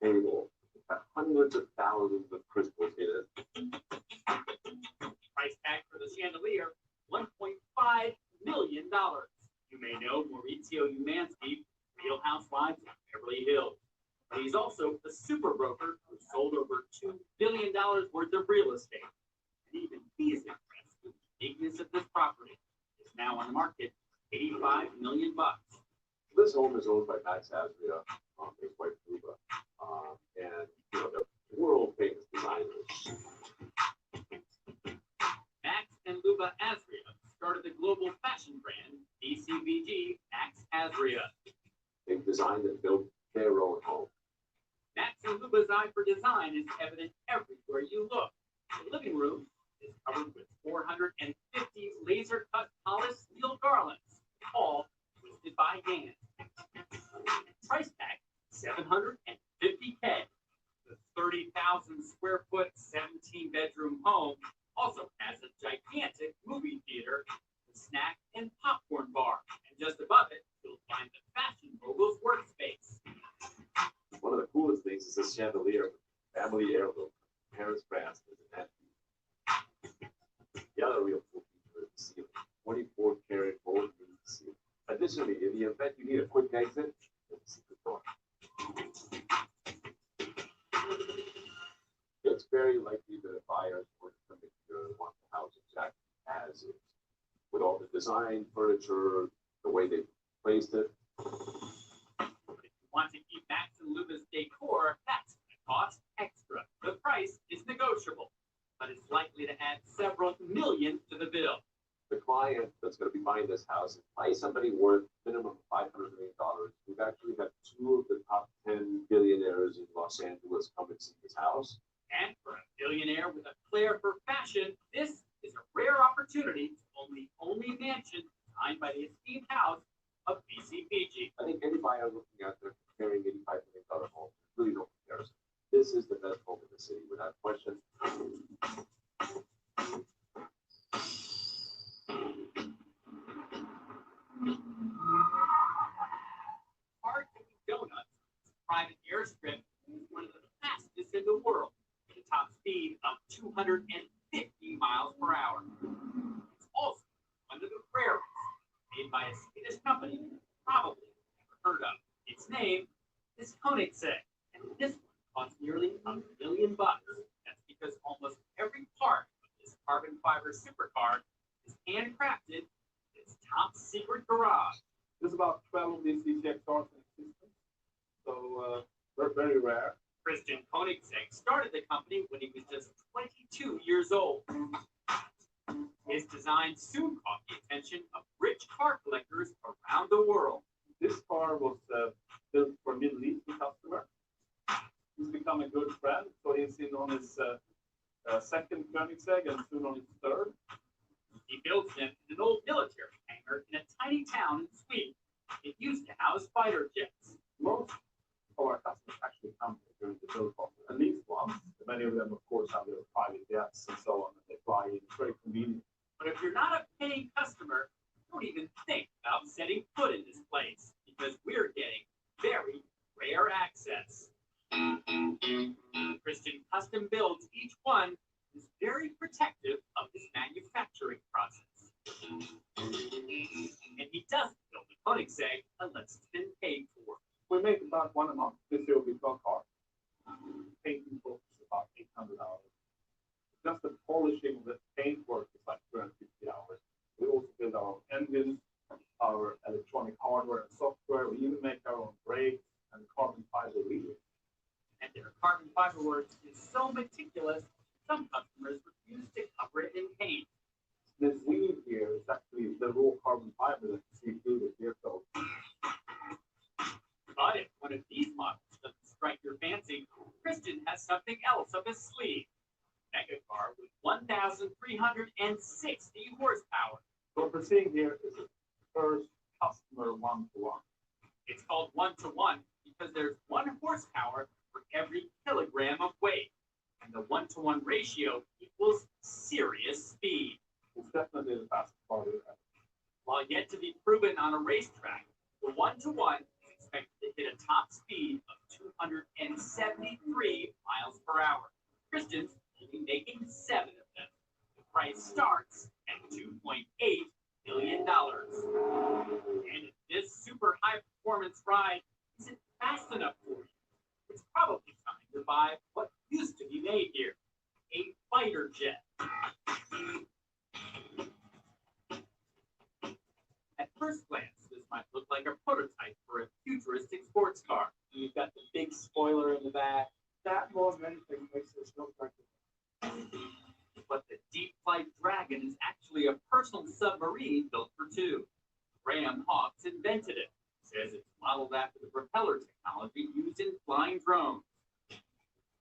table. It's got hundreds of thousands of crystals in it. Price tag for the chandelier, $1.5 million. You may know Maurizio Umansky, Real Housewives of Beverly Hills. But he's also the super broker who sold over $2 billion worth of real estate. And even he's impressed with the uniqueness of this property. It's now on the market, $85 million. This home is owned by Max Azria, his wife Luba, and they're world famous designers. Max and Luba Azria started the global fashion brand DCVG Max Azria. They've designed and built their own home. Max and Luba's eye for design is evident everywhere you look. The living room is covered with 450 laser-cut polished steel garlands, all twisted by hand. Price tag, $750K. The 30,000 square foot, 17-bedroom home also has a gigantic movie theater, a snack and popcorn bar, and just above it, you'll find the fashion mogul's workspace. One of the coolest things is this chandelier, family heirloom, Paris, France, with an antique. The other real cool feature is the ceiling, 24-karat gold ceiling. Additionally, in the event you need a quick exit, there's a secret door. It's very likely that a buyer is going to come in here and want the house exactly as is, with all the design, furniture, the way they placed it. But if you want to keep Max and Luba's decor, that's going to cost extra. The price is negotiable, but it's likely to add several million to the bill. The client that's going to be buying this house is probably somebody worth minimum $500 million. We've actually had 2 of the top 10 billionaires in Los Angeles come and see this house. And for a billionaire with a flair for fashion, this is a rare opportunity to own the only mansion designed by the esteemed house of BCPG. I think any buyer looking at their comparing $85 million home, really no comparison. This is the best home in the city without question. Hard to eat donuts. Private airstrip is one of the fastest in the world, with a top speed of 250 miles per hour. It's also one of the rarest, made by a Swedish company you probably never heard of. Its name is Koenigsegg, and this one costs nearly $1 million. That's because almost every part of this carbon fiber supercar is handcrafted in its top secret garage. There's about 12 of these CCXRs in existence, so they're very rare. Christian Koenigsegg started the company when he was just 22 years old. His design soon caught the attention of rich car collectors around the world. This car was built for a Middle Eastern customer. He's become a good friend, so he's in on his second Koenigsegg and soon on his third. He builds them in an old military hangar in a tiny town in Sweden. It used to house fighter jets. Most of our customers actually come here during the build process, at least once. Many of them, of course, have their private jets and so on, and they fly in. It's very convenient. But if you're not a paying customer, don't even think about setting foot in this place, because we're getting very rare access. Christian custom builds each one, is very protective of his manufacturing process. And he doesn't build a Koenigsegg unless it's been paid for. We make about one a month. This year will be 12 cars. Paint carbon fiber work is so meticulous, some customers refuse to cover it in paint. This weave here is actually the raw carbon fiber that you see through the gear coat. But if one of these models doesn't strike your fancy, Christian has something else up his sleeve. Mega car with 1,360 horsepower. What we're seeing here is the first customer one-to-one. It's called one-to-one because there's 1 horsepower for every kilogram of weight. And the 1-to-1 ratio equals serious speed. It's definitely the fastest car we've had. While yet to be proven on a racetrack, the 1-to-1 is expected to hit a top speed of 273 miles per hour. Christian's only making 7 of them. The price starts at $2.8 million. And if this super high performance ride isn't fast enough for you, it's probably time to buy what used to be made here, a fighter jet. At first glance, this might look like a prototype for a futuristic sports car. You've got the big spoiler in the back. That more than anything makes this look like But the Deep Flight Dragon is actually a personal submarine built for 2. Graham Hawks invented it. Says it's modeled after the propeller technology used in flying drones.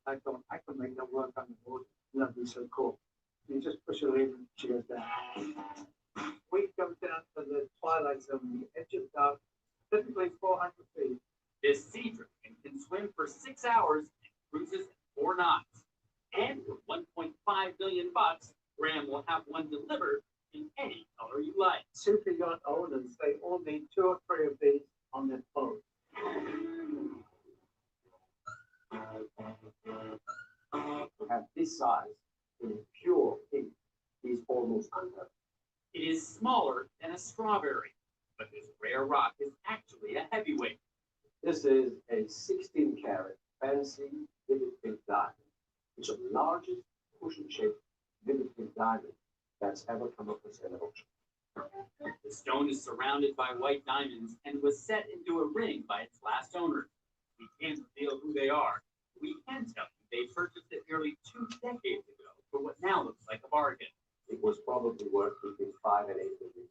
I can make that work on the board. That'd be so cool. You just push a lever and she goes down. We come down to the twilight zone, the edge of dark, typically 400 feet. This sea dragon can swim for 6 hours and cruises at 4 knots. And for $1.5 billion, Graham will have one delivered in any color you like. Super yacht owners, they all need 2 or 3 of these on their boat. At this size, in pure pink, is almost unheard of. It is smaller than a strawberry, but this rare rock is actually a heavyweight. This is a 16-carat fancy vivid pink diamond. It's the largest cushion-shaped vivid pink diamond that's ever come up for sale at auction. The stone is surrounded by white diamonds and was set into a ring by its last owner. We can't reveal who they are. We can tell you they purchased it nearly 2 decades ago for what now looks like a bargain. It was probably worth between $5 and $8 million,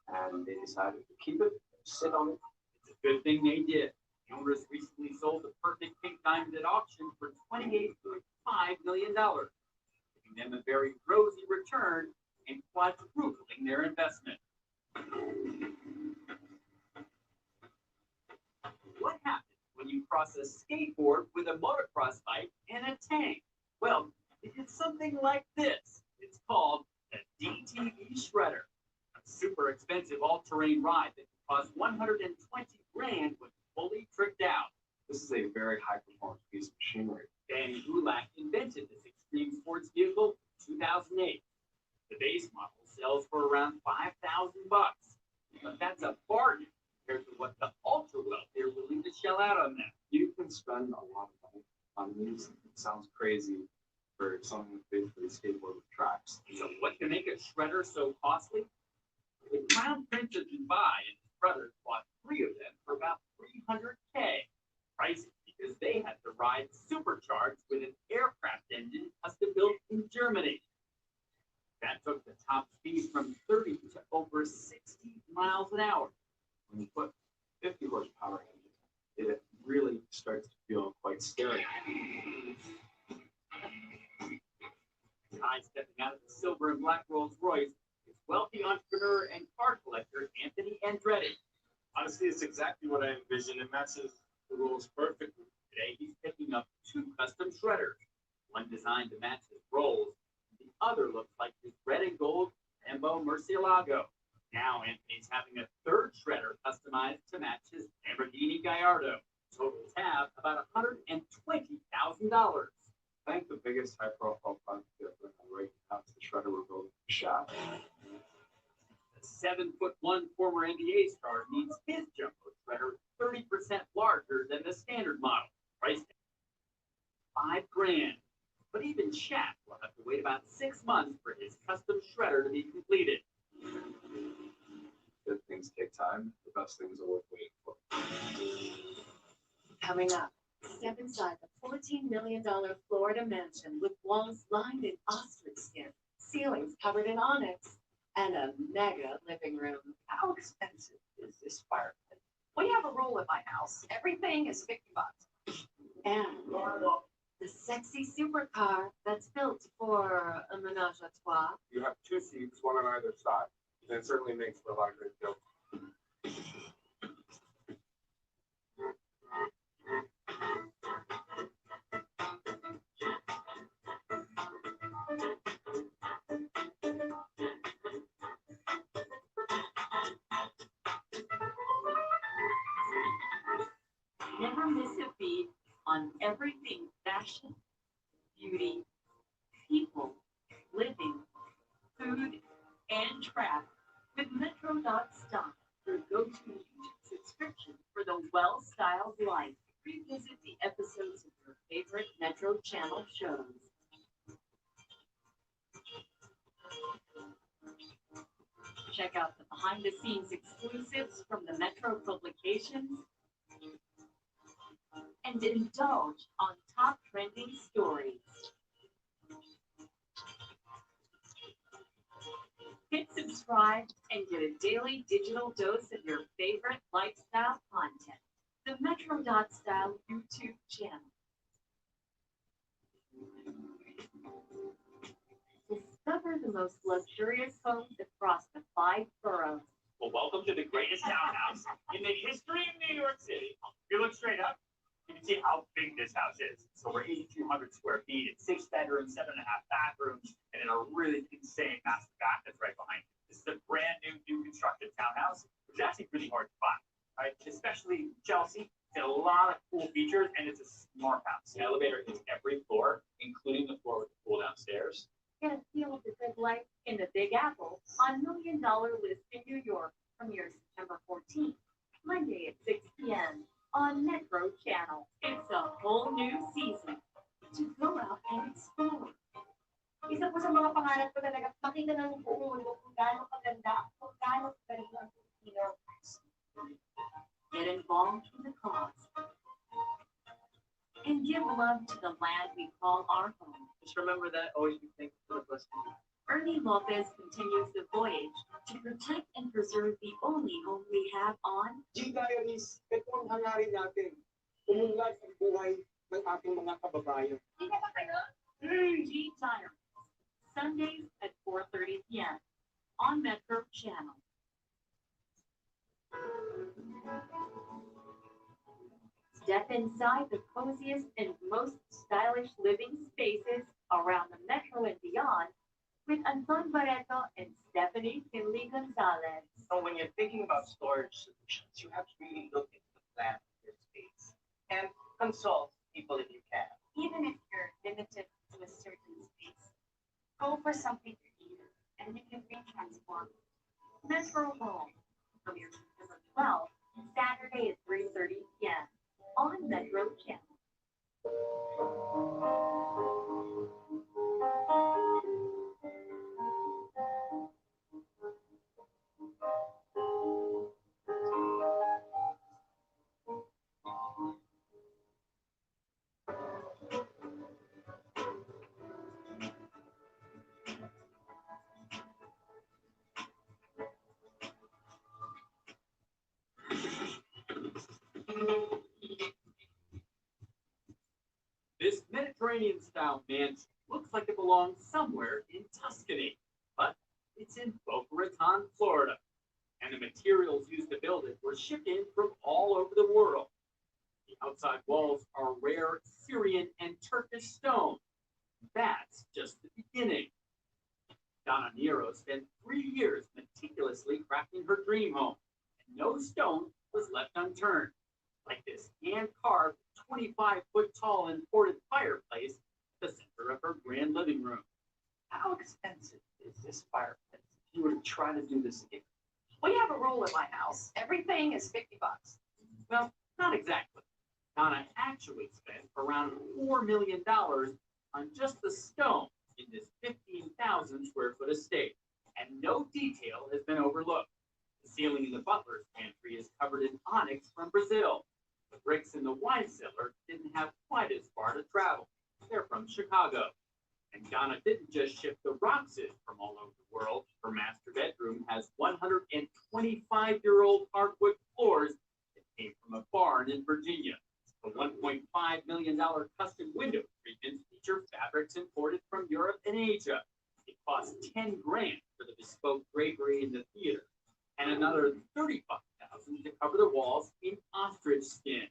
and they decided to keep it, sit on it. It's a good thing they did. The owners recently sold the perfect pink diamond at auction for $28.5 million, giving them a very rosy return and quadrupling their investment. What happens when you cross a skateboard with a motocross bike and a tank? Well, it's something like this. It's called the DTV Shredder, a super expensive all-terrain ride that can cost $120 grand when fully tricked out. This is a very high-performance piece of machinery. Danny Gulak invented this extreme sports vehicle in 2008. The base model sells for around $5,000, but that's a bargain compared to what the ultra wealthy are willing to shell out on them. You can spend a lot of money on these. It sounds crazy for someone who basically skateboard with tracks. So what can make a shredder so costly? The Crown Prince of Dubai and his brothers bought 3 of them for about $300K. Pricey because they had the ride supercharged with an aircraft engine custom built in Germany. That took the top speed from 30 to over 60 miles an hour. When you put 50 horsepower in it really starts to feel quite scary. Stepping out of the silver and black Rolls Royce is wealthy entrepreneur and car collector Anthony Andretti. Honestly, it's exactly what I envisioned. It matches the rules perfectly. Today, he's picking up 2 custom shredders, one designed to match his Rolls, the other looks like his red and gold Lambo Murcielago. Now, Anthony's having a 3rd shredder customized to match his Lamborghini Gallardo. Total tab about $120,000. I think the biggest high-profile project right now is the shredder we're building for Shaq. The 7'1" former NBA star needs his jumbo shredder 30% larger than the standard model, priced at $5 grand. But even Shaq will have to wait about 6 months for his custom shredder to be completed. Good things take time. The best things are worth waiting for. Coming up, Step inside the $14 million Florida mansion with walls lined in ostrich skin, ceilings covered in onyx, and a mega living room. How expensive is this fireplace? We have a rule at my house. Everything is $50. And the sexy supercar that's built for a menage a trois. You have 2 seats, one on either side. And it certainly makes for a lot of great jokes. Never miss a beat on everything fashion, beauty, people, living, food, and travel with Metro.style, your go-to YouTube subscription for the well-styled life. Revisit the episodes of your favorite Metro Channel shows. Check out the behind-the-scenes exclusives from the Metro publications and indulge on top trending stories. Hit subscribe and get a daily digital dose of your favorite lifestyle content. The Metro.style YouTube channel. Discover the most luxurious homes across the 5 boroughs. Well, welcome to the greatest townhouse in the history of New York City. If you look straight up, you can see how big this house is. It's over 8,200 square feet. It's 6 bedrooms, 7.5 bathrooms, and in a really insane master bath that's right behind you. This is a brand new constructed townhouse, which is actually really hard to find, right? Especially Chelsea. It's got a lot of cool features, and it's a smart house. The elevator hits every floor, including the floor with the pool downstairs. Get a feel of the good life in the Big Apple on $1 Million List in New York, premieres September 14th, Monday at 6 p.m. on Metro Channel. It's a whole new season to go out and explore. Isa po sa mga pangarap ko talaga, makita ng buong mundo kung gaano kaganda, kung gaano kagaling ang Filipino. Get involved in the cause and give love to the land we call our home. Just remember that, always be thankful for the blessing. Ernie Lopez continues the voyage to protect and preserve the only home we have on G Diaries, ito ang hangarin natin. Umunlad ang buhay ng ating mga kababayan. G Diaries, Sundays at 4:30 p.m. on Metro Channel. Step inside the coziest and most stylish living spaces around the Metro and beyond with Anton Barreto and Stephanie Finley Gonzalez. So when you're thinking about storage solutions, you have to really look into the plan of your space and consult people if you can. Even if you're limited to a certain space, go for something unique and you can transform. Metro Home, premieres September 12th, Saturday at 3:30 p.m. on Metro Channel. This Mediterranean-style mansion looks like it belongs somewhere in Tuscany, but it's in Boca Raton, Florida, and the materials used to build it were shipped in from all over the world. The outside walls are rare Syrian and Turkish stone. That's just the beginning. Donna Nero spent 3 years meticulously crafting her dream home, and no stone was left unturned, like this hand-carved 25-foot-tall imported fireplace at the center of her grand living room. How expensive is this fireplace if you were to try to do this again? We have a rule at my house. Everything is $50. Well, not exactly. Donna actually spent around $4 million on just the stone in this 15,000 square foot estate, and no detail has been overlooked. The ceiling in the butler's pantry is covered in onyx from Brazil. The bricks in the wine cellar didn't have quite as far to travel. They're from Chicago. And Donna didn't just ship the rocks in from all over the world. Her master bedroom has 125-year-old hardwood floors that came from a barn in Virginia. The $1.5 million custom window treatments feature fabrics imported from Europe and Asia. It cost $10,000 for the bespoke drapery in the theater, and another $35,000 to cover the walls in ostrich skin.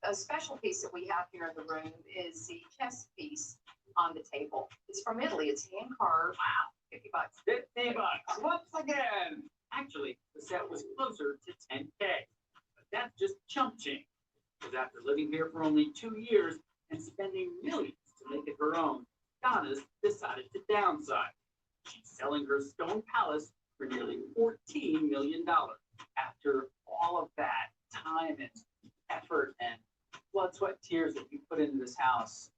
A special piece that we have here in the room is the chess piece on the table. It's from Italy. It's hand carved. Wow, $50. $50 once again. Actually, the set was closer to $10,000, but that's just chump change. Because after living here for only 2 years and spending millions to make it her own, Donna's decided to downsize. She's selling her stone palace for nearly $14 million. After all of that time and effort and blood, sweat, tears that you put into this house,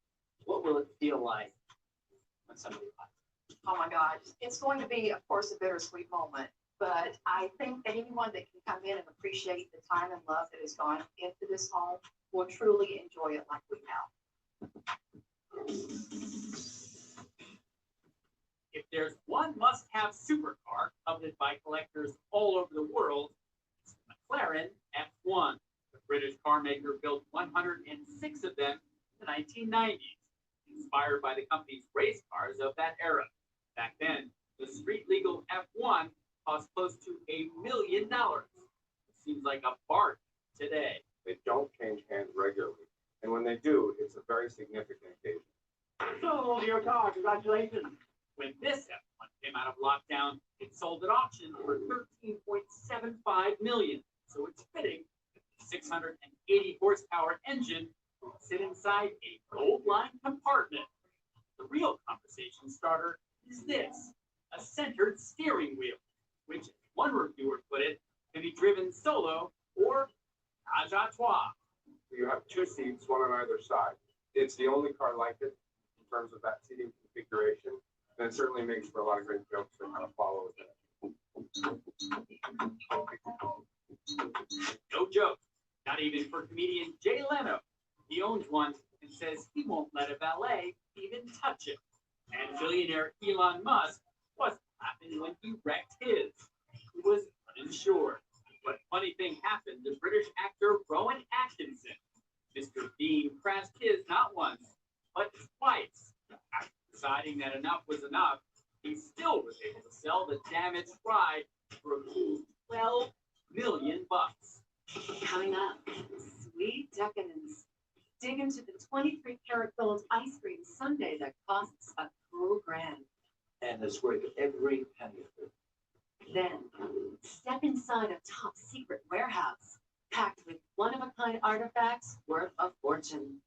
what will it feel like when somebody buys it? Oh my God. It's going to be, of course, a bittersweet moment. But I think that anyone that can come in and appreciate the time and love that has gone into this home will truly enjoy it like we have. If there's one must-have supercar coveted by collectors all over the world, it's the McLaren F1. The British car maker built 106 of them in the 1990s, inspired by the company's race cars of that era. Back then, the street-legal F1 cost close to $1 million. It seems like a bargain today. They don't change hands regularly, and when they do, it's a very significant occasion. Sold your car, congratulations. When this F1 came out of lockdown, it sold at auction for $13.75 million. So it's fitting that the 680 horsepower engine will sit inside a gold-lined compartment. The real conversation starter is this: a centered steering wheel, which, as one reviewer put it, can be driven solo or menage a trois. You have 2 seats, one on either side. It's the only car like it in terms of that seating configuration, and it certainly makes for a lot of great jokes that kind of follow with it. No joke, not even for comedian Jay Leno. He owns one and says he won't let a valet even touch it. And billionaire Elon Musk wasn't laughing when he wrecked his. He was uninsured. But funny thing happened to British actor Rowan Atkinson. Mr. Bean crashed his not once, but twice. After deciding that enough was enough, he still was able to sell the damaged ride for a cool $12 million. Coming up, sweet decadence. Dig into the 23-karat gold ice cream sundae that costs a cool $1,000. And it's worth every penny of it. Then, step inside a top-secret warehouse packed with one-of-a-kind artifacts worth a fortune.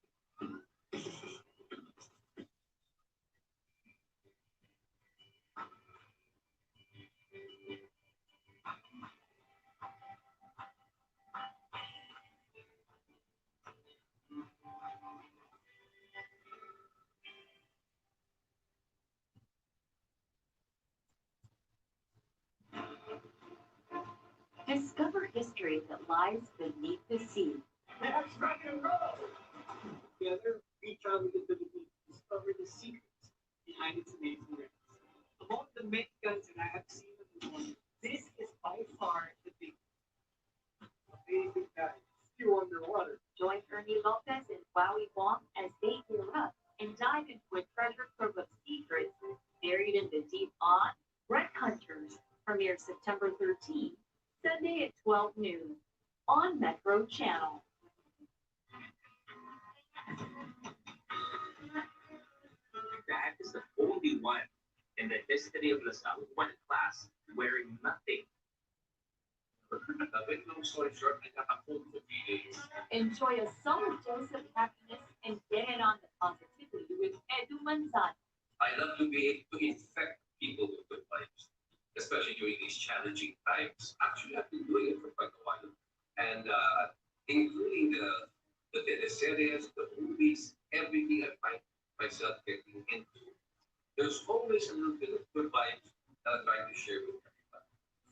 Discover history that lies beneath the sea. Let's rock and roll! Together, we traveled to the Philippines to discover the secrets behind its amazing rings. Among the many guns that I have seen in the world, this is by far the biggest. Amazing guys, still underwater. Join Ernie Lopez and Wowie Wong as they gear up and dive into a treasure trove of secrets buried in the deep on Wreck Hunters premieres September 13th, Sunday at 12 noon on Metro Channel. That is the only one in the history of LaSalle who went in class wearing nothing. Long story short, I got a full 2 days. Enjoy a solid dose of happiness and get in on the positivity with Edu Manzano. I love to be able to infect people with good vibes, especially during these challenging times. Actually, I've been doing it for quite a while, and including the teleseries, the movies, everything I find myself getting into. There's always a little bit of good vibes that I try to share with everybody.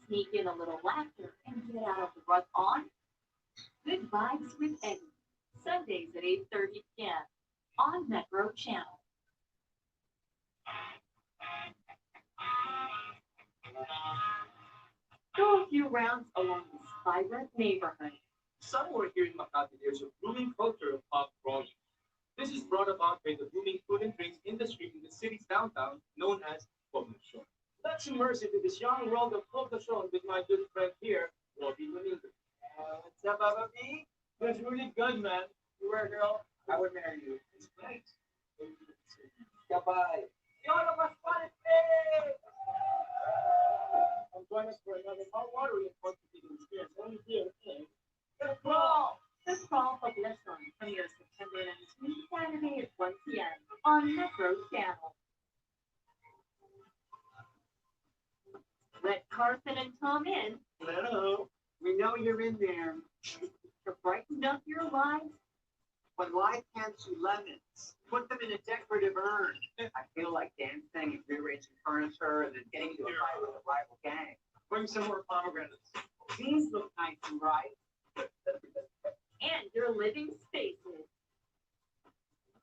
Sneak in a little laughter and get out of the rut on Good Vibes with Eddie, Sundays at 8:30 p.m. on Metro Channel. Go a few rounds along this vibrant neighborhood. Somewhere here in Makati, there's a booming culture of pub crawling. This is brought about by the booming food and drinks industry in the city's downtown, known as Poblacion. Let's immerse into this young world of Poblacion with my good friend here, Robbie Domingo. What's up, Baba B? That's really good, man. You were a girl, I would marry you. It's great. Goodbye. Yolo I'm joining us for another watery and cultivating experience only here in The Crawl. The Crawl Poblacion premieres September 19th, Saturday at 1 p.m. on Metro Channel. Let Carson and Tom in. Hello. We know you're in there. To brighten up your lives. But why can't you lemons? Put them in a decorative urn. I feel like dancing and rearranging furniture and then getting into a fight with a rival gang. Bring some more pomegranates. These look nice and bright. And your living spaces.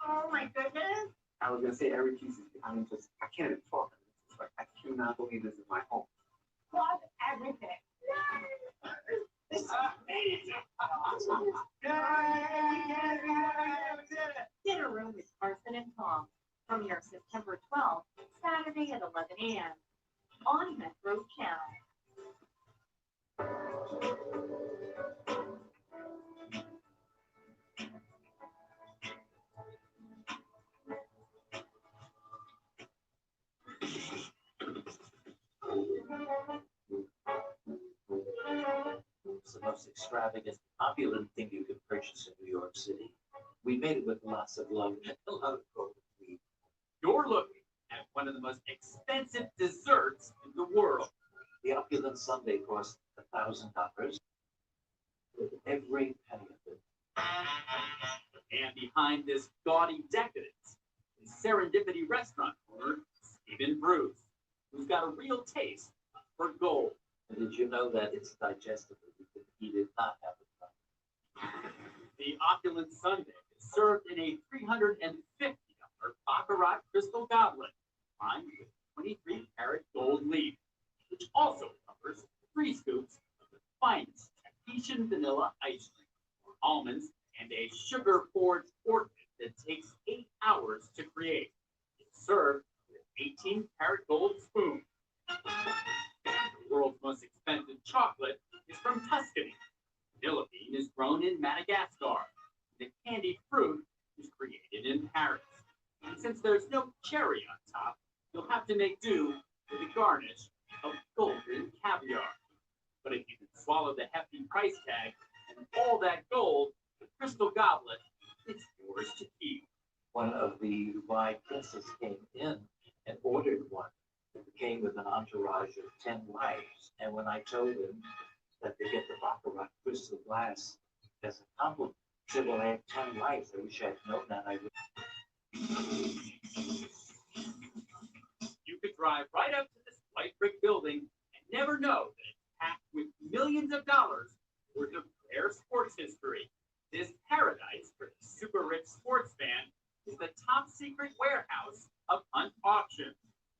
Oh my goodness. I was gonna say every piece is, I can't even talk. It's like, I cannot believe this is my home. Love everything. This is amazing. Dinner Room with Carson and Tom. Premiere September 12th, Saturday at 11 a.m. on Metro Channel. It's the most extravagant, opulent thing you could purchase in New York City. We made it with lots of love and a lot of gold. You're looking at one of the most expensive desserts in the world. The opulent sundae cost $1,000 with every penny of it. And behind this gaudy decadence is Serendipity restaurant owner Stephen Bruce, who's got a real taste for gold. And did you know that it's digestible? He did not have it. The opulent sundae is served in a $350 baccarat crystal goblet, lined with 23-karat gold leaf, which also covers 3 scoops of the finest Tahitian vanilla ice cream, almonds, and a sugar-forged orchid that takes 8 hours to create. It's served with 18-karat gold spoon. The world's most expensive chocolate is from Tuscany. Vanilla bean is grown in Madagascar. The candied fruit is created in Paris. And since there's no cherry on top, you'll have to make do with a garnish of golden caviar. But if you can swallow the hefty price tag and all that gold, the crystal goblet is yours to keep. One of the Dubai princes came in and ordered one. It came with an entourage of 10 wives. And when I told him that they get the baccarat crystal glass as a compliment, he said, well, I have 10 wives. I wish I'd known that. I would. You could drive right up to this white brick building and never know that it's packed with millions of dollars worth of rare sports history. This paradise for the super rich sports fan is the top secret warehouse of Hunt Auctions,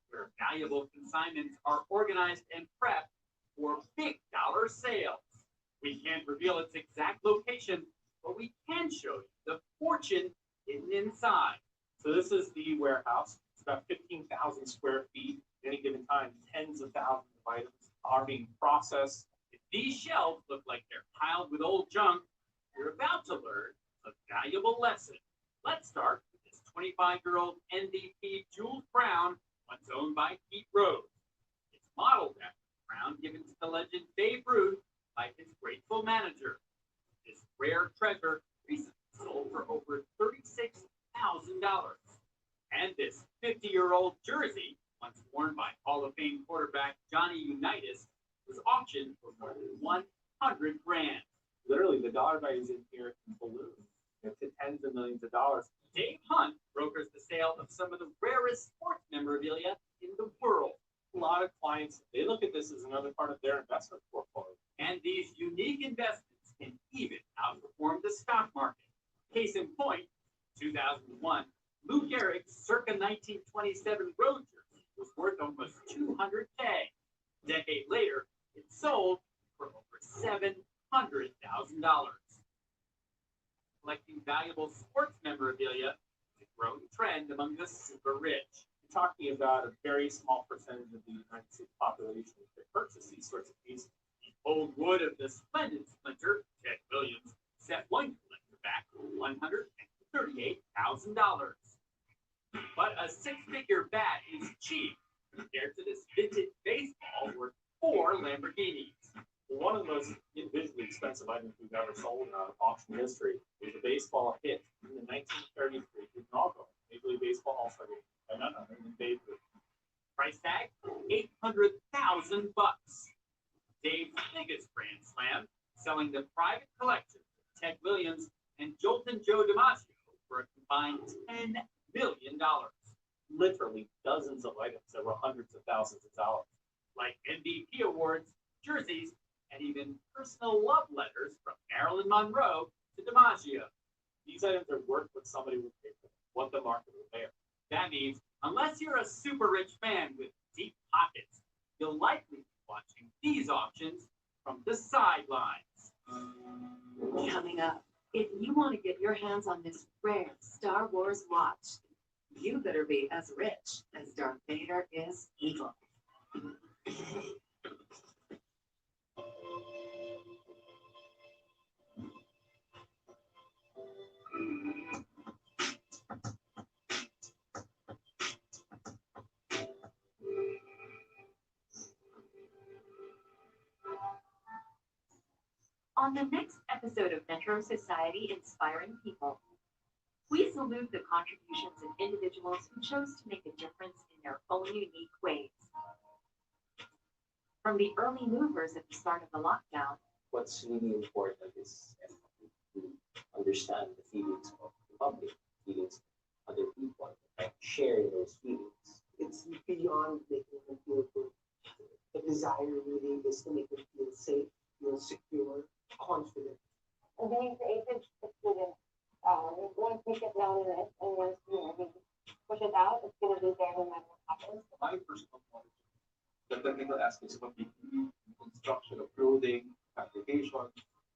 where valuable consignments are organized and prepped for big dollar sales. We can't reveal its exact location, but we can show you the fortune hidden inside. So this is the warehouse. It's about 15,000 square feet. At any given time, tens of thousands of items are being processed. If these shelves look like they're piled with old junk, you're about to learn a valuable lesson. Let's start with this 25-year-old MVP jeweled crown, once owned by Pete Rose. It's modeled after the crown given to the legend Babe Ruth by his grateful manager. This rare treasure recently sold for over $36,000. And this 50-year-old jersey, once worn by Hall of Fame quarterback Johnny Unitas, was auctioned for more than 100 grand. Literally, the dollar values in here in balloons to tens of millions of dollars. Dave Hunt brokers the sale of some of the rarest sports memorabilia in the world. A lot of clients, they look at this as another part of their investment portfolio. And these unique investments can even outperform the stock market. Case in point, 2001, Lou Gehrig's circa 1927 road jersey was worth almost $200K. A decade later, it sold for over $700,000. Collecting valuable sports memorabilia is a growing trend among the super rich. You're talking about a very small percentage of the United States population that purchase these sorts of pieces. The old wood of the splendid splinter, Ted Williams, set one collector back $138,000. But a six-figure bat is cheap compared to this vintage baseball worth 4 Lamborghinis. Well, one of the most individually expensive items we've ever sold in auction history is a baseball hit in the 1933 inaugural Major League Baseball All-Star Game by none other than Babe Ruth. Price tag $800,000. Dave's biggest grand slam, selling the private collection of Ted Williams and Jolton Joe DiMaggio for a combined $10 million. Literally dozens of items that were hundreds of thousands of dollars. Like MVP awards, jerseys, and even personal love letters from Marilyn Monroe to DiMaggio. These items are worth what somebody would pay for them, what the market will bear. That means, unless you're a super rich man with deep pockets, you'll likely be watching these auctions from the sidelines. Coming up, if you want to get your hands on this rare Star Wars watch, you better be as rich as Darth Vader is evil. On the next episode of Metro Society Inspiring People, we salute the contributions of individuals who chose to make a difference in their own unique ways. From the early movers at the start of the lockdown, What's really important is to understand the feelings of the public, feelings of other people, and share those feelings. It's beyond making them feel good. The desire really is to make them feel safe, feel secure, confident. Being creative to students, once we sit down in it and once we push it out, it's going to be there no matter what happens. My personal knowledge, the technical aspects of the construction of clothing, fabrication,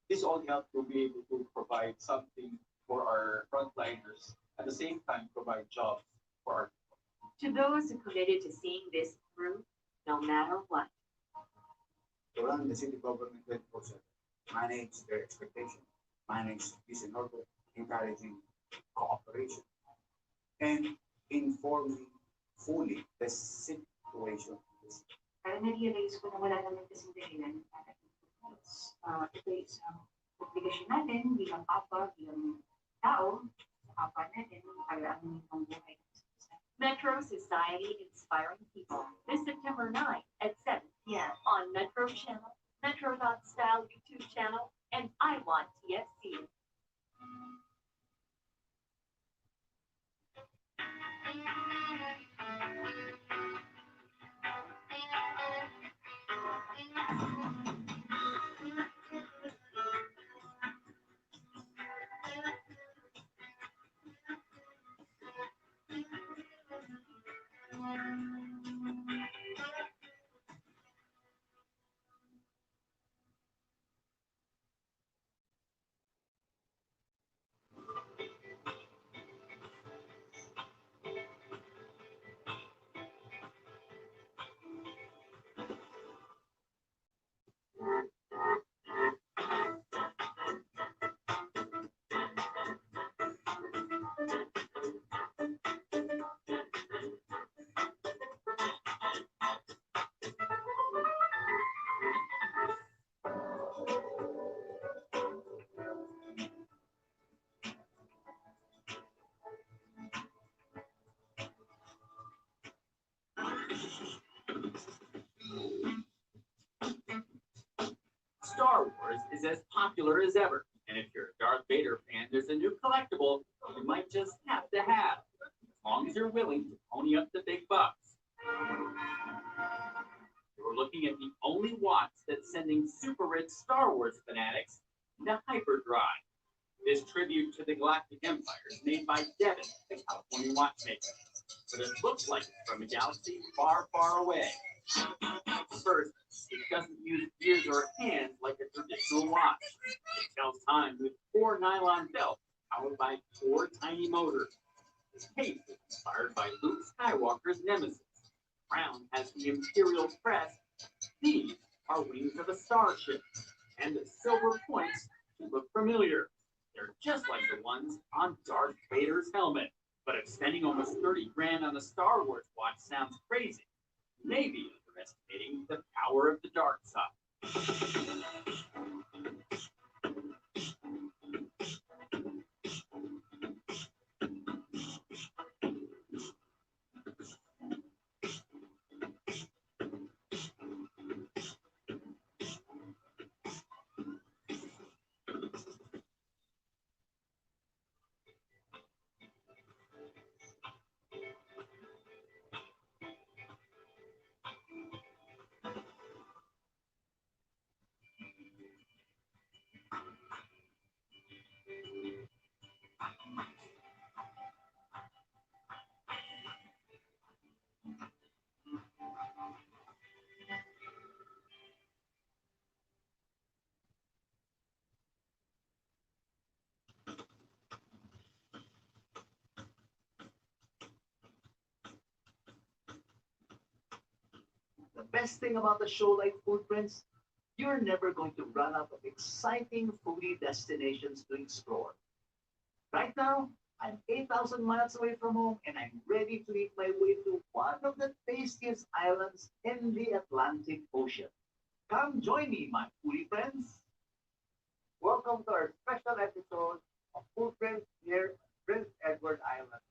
this all help to be able to provide something for our frontliners, at the same time provide jobs for our to those who committed to seeing this through, no matter what. To run the city government 24/7, manage their expectations, manage peace and order, encouraging cooperation, and informing fully the situation. Kaya na-realize ko na wala naman kasing dahilan para ito isang obligasyon natin bilang papa, bilang tao, sa papa natin, para ang buhay. Metro Society Inspiring People, this September 9 at 7 p.m. on Metro Channel, Metro.Style YouTube channel, and I Want TFC. Star Wars is as popular as ever, and if you're a Darth Vader fan, there's a new collectible you might just have to have, as long as you're willing to pony up the big bucks. its Star Wars fanatics into hyperdrive. This tribute to the Galactic Empire is made by Devin, the California watchmaker, but it looks like it's from a galaxy far, far away. First, it doesn't use gears or hands like a traditional watch. It tells time with 4 nylon belts powered by 4 tiny motors. The case is inspired by Luke Skywalker's nemesis. The crown has the Imperial crest. These are wings of a starship, and the silver points should look familiar. They're just like the ones on Darth Vader's helmet. But if spending almost 30 grand on a Star Wars watch sounds crazy, maybe underestimating the power of the dark side. The best thing about a show like Footprints, you're never going to run out of exciting foodie destinations to explore. Right now, I'm 8,000 miles away from home and I'm ready to make my way to one of the tastiest islands in the Atlantic Ocean. Come join me, my foodie friends. Welcome to our special episode of Footprints near Prince Edward Island.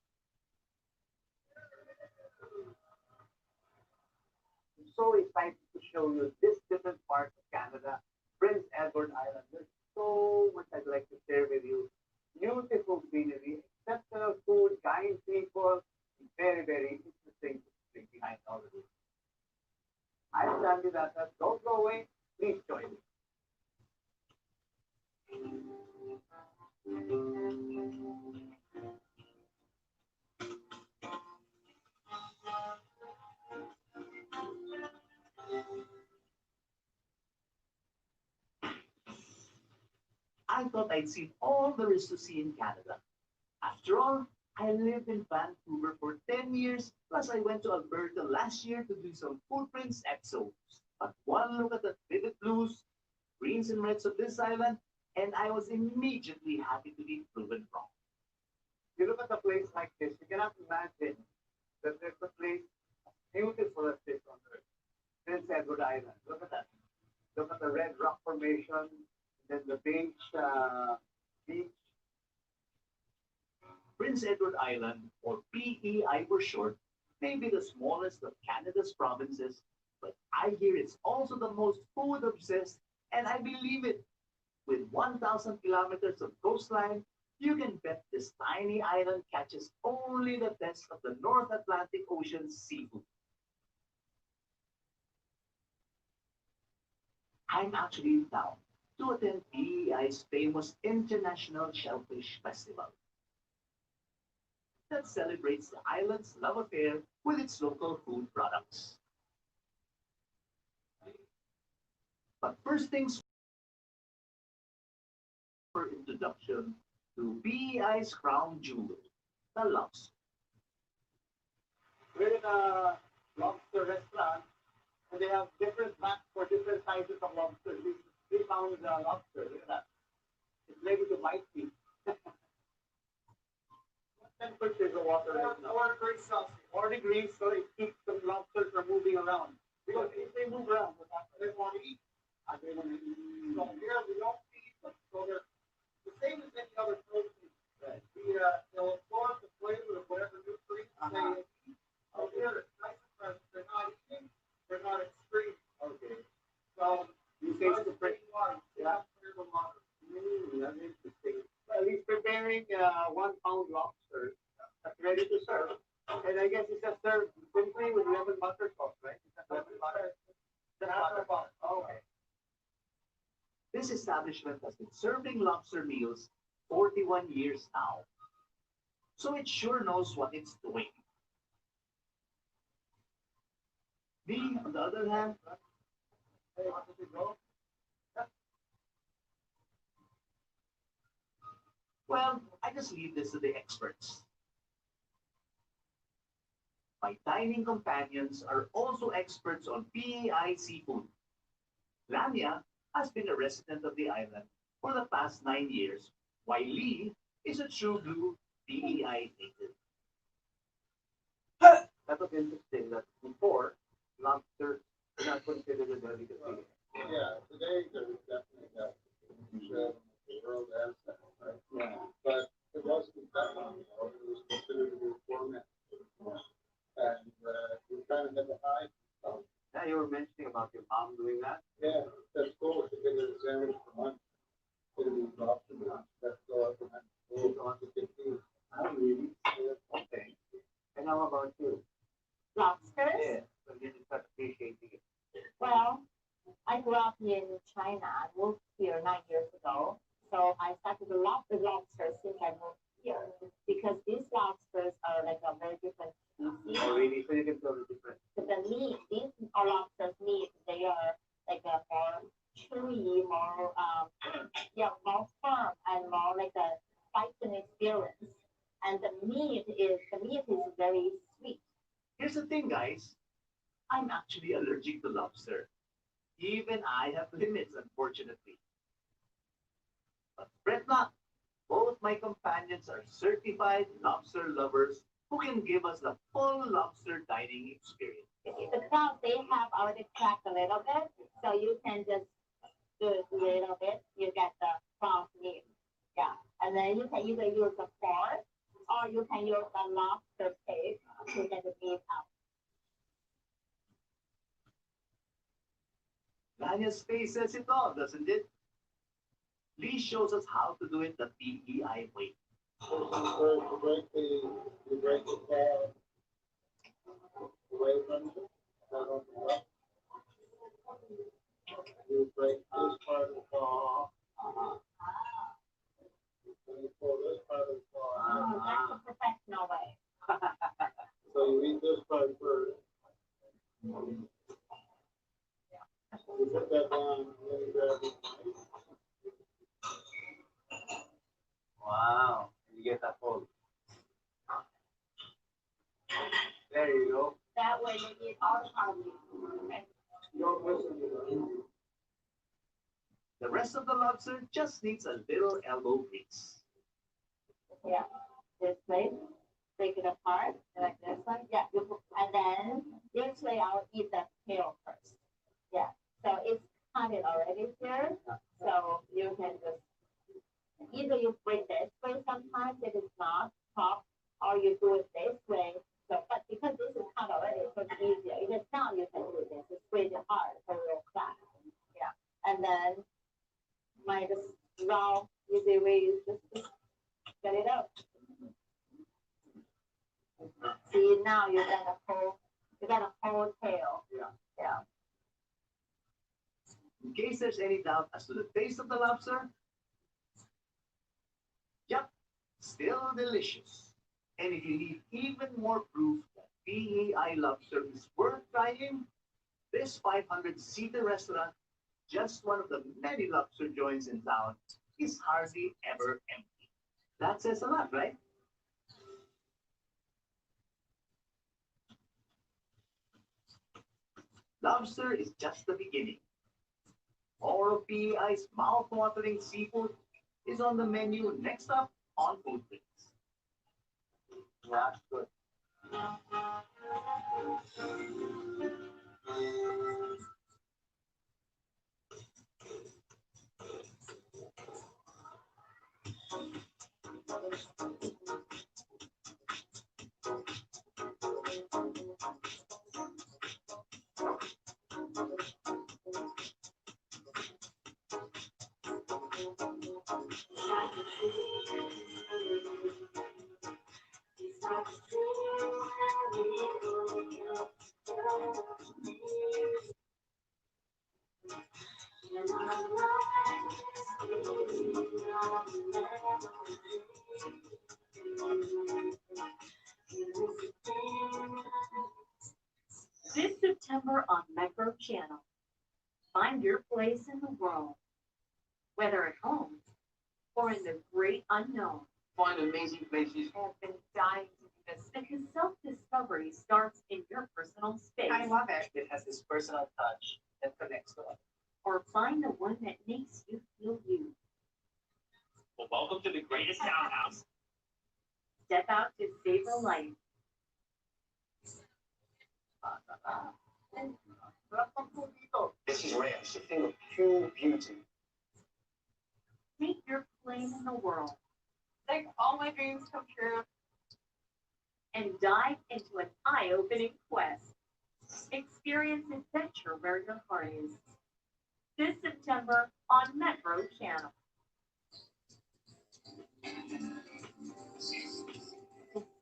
I'm so excited to show you this different part of Canada, Prince Edward Island. There's so much I'd like to share with you. Beautiful scenery, exceptional food, kind people, very, very interesting history behind all of this. I'm Sandy Data. Don't go away. Please join me. I thought I'd seen all there is to see in Canada. After all, I lived in Vancouver for 10 years, plus I went to Alberta last year to do some footprints episodes. But one look at the vivid blues, greens and reds of this island, and I was immediately happy to be proven wrong. You look at a place like this, you cannot imagine that there's a place as beautiful as this on earth. Prince Edward Island. Look at that. Look at the red rock formation, then the beach. Prince Edward Island, or PEI for short, may be the smallest of Canada's provinces, but I hear it's also the most food-obsessed, and I believe it. With 1,000 kilometers of coastline, you can bet this tiny island catches only the best of the North Atlantic Ocean's seafood. I'm actually in town to attend PEI's famous International Shellfish Festival that celebrates the island's love affair with its local food products. But first things for introduction to PEI's crown jewel, the lobster. We're in a lobster restaurant, and they have different mats for different sizes of lobster. This is 3-pound lobster. Look at that. It's ready to bite you. What temperature is the water right now? 4 degrees Celsius. 4 degrees, so it keeps the lobsters from moving around. Because if they move around, they want to eat. They want to eat. So here we don't feed them. So they're the same as any other protein. Right. They'll absorb the flavor of whatever nutrients they eat. So here, it's nice and fresh. They're not eating. They're not extreme. Okay. So you say it's pretty large. Yeah. That's interesting. Well, he's preparing 1-pound lobster that's ready to serve. And I guess it's just served simply with lemon butter sauce, right? Lemon butter. Just butter. Okay. This establishment has been serving lobster meals 41 years now, so it sure knows what it's doing. Me, on the other hand, well, I just leave this to the experts. My dining companions are also experts on PEI seafood. Lania has been a resident of the island for the past 9 years, while Lee is a true blue PEI native. That was interesting that before, lobster is not considered a delicacy. Yeah, today there is definitely that. The world has that, right? Yeah. But it wasn't that long ago. It was considered to be a format. And we kind of had to hide. Yeah, you were mentioning about your mom doing that. Yeah, that's cool. She did a sandwich for lunch. It'll be lobster lunch. Let's go up and we'll go on to 15. Oh, really? Okay. And how about you? Lobsters? Yeah, so you just start appreciating it. Well, I grew up in China. I moved here 9 years ago. So I started to love the lobsters since I moved here because these lobsters are like a very different species. Oh, really? So you can tell the difference. So the meat, these are lobsters meat, they are like a more chewy, more more firm and more like a fighting experience. And the meat is very sweet. Here's the thing, guys. I'm actually allergic to lobster. Even I have limits, unfortunately. But fret not. Both my companions are certified lobster lovers who can give us the full lobster dining experience. The crowd, they have already cracked a little bit, so you can just do it a little bit. You get the crowd meat. Yeah. And then you can either use a fork or you can use a lobster tape to get the meat out. Lanya's face says it all, doesn't it? Lee shows us how to do it the PEI way. You break the car away from it. You break this part of the car. And you pull this part of the car. That's a professional way. So you eat this part first. You put that down and then you grab it. Wow. You get that full. There you go. That way you eat all the part of it. Don't listen to them. The rest of the lobster just needs a little elbow grease. Yeah. This way, break it apart like this one. Yeah. And then this way I'll eat the tail first. Yeah. So it's cut it already here. So you can just either you break this way sometimes if it's not top, or you do it this way. So, but because this is cut already, so it's easier. If it's not, you can do this. It's pretty hard, so real flat. Yeah. And then my raw easy way is just get it out. See, now you got a whole tail. Yeah. Yeah. In case there's any doubt as to the taste of the lobster, yep, still delicious. And if you need even more proof that PEI lobster is worth trying, this 500-seater restaurant, just one of the many lobster joints in town, is hardly ever empty. That says a lot, right? Lobster is just the beginning. More of PEI's mouth-watering seafood is on the menu next up on Foodprints. Yeah, good. September on Metro Channel. Find your place in the world, whether at home or in the great unknown. Find amazing places. I've been dying to do this. Because self-discovery starts in your personal space. I love it. It has this personal touch that connects to us. Or find the one that makes you feel you. Well, welcome to the greatest townhouse. Step out to save a life. This is rare. It's a thing of pure beauty. Make your claim in the world. Make all my dreams come true. And dive into an eye-opening quest. Experience adventure where your heart is. This September on Metro Channel.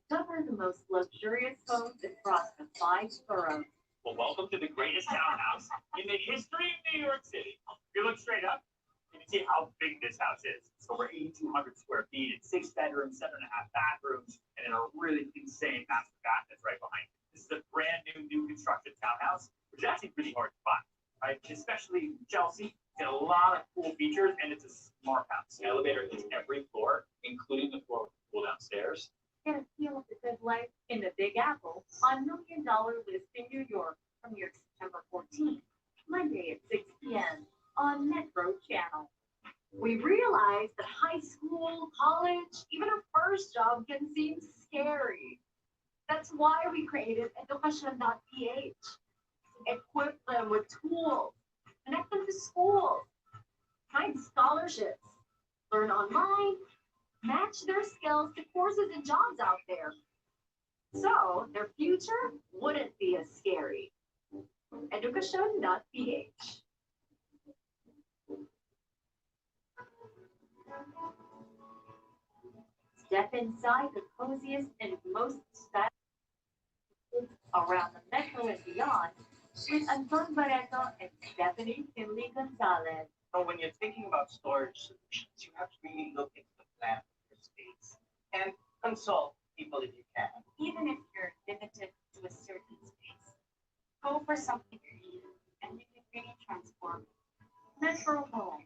Discover the most luxurious homes across the 5 boroughs. Well, welcome to the greatest townhouse in the history of New York City. If you look straight up, you can see how big this house is. It's over 8,200 square feet. It's 6 bedrooms, 7.5 bathrooms, and a really insane master bath that's right behind it. This is a brand new constructed townhouse, which is actually pretty hard to find, right? Especially Chelsea. It's got a lot of cool features, and it's a smart house. The elevator hits every floor, including the floor downstairs. Get a feel of the good life in the Big Apple on $1 Million Listing New York, premiered September 14th, Monday at 6 p.m. on Metro Channel. We realize that high school, college, even a first job can seem scary. That's why we created education.ph. Equip them with tools, connect them to schools, find scholarships, learn online, match their skills to courses and jobs out there. So their future wouldn't be as scary. Education.ph. Step inside the coziest and most stylish around the Metro and beyond with Anton Barreto and Stephanie Finley Gonzalez. So when you're thinking about storage solutions, you have to really look into the plan of your space and consult people if you can. Even if you're limited to a certain space, go for something you need and you can really transform it. Metro Home,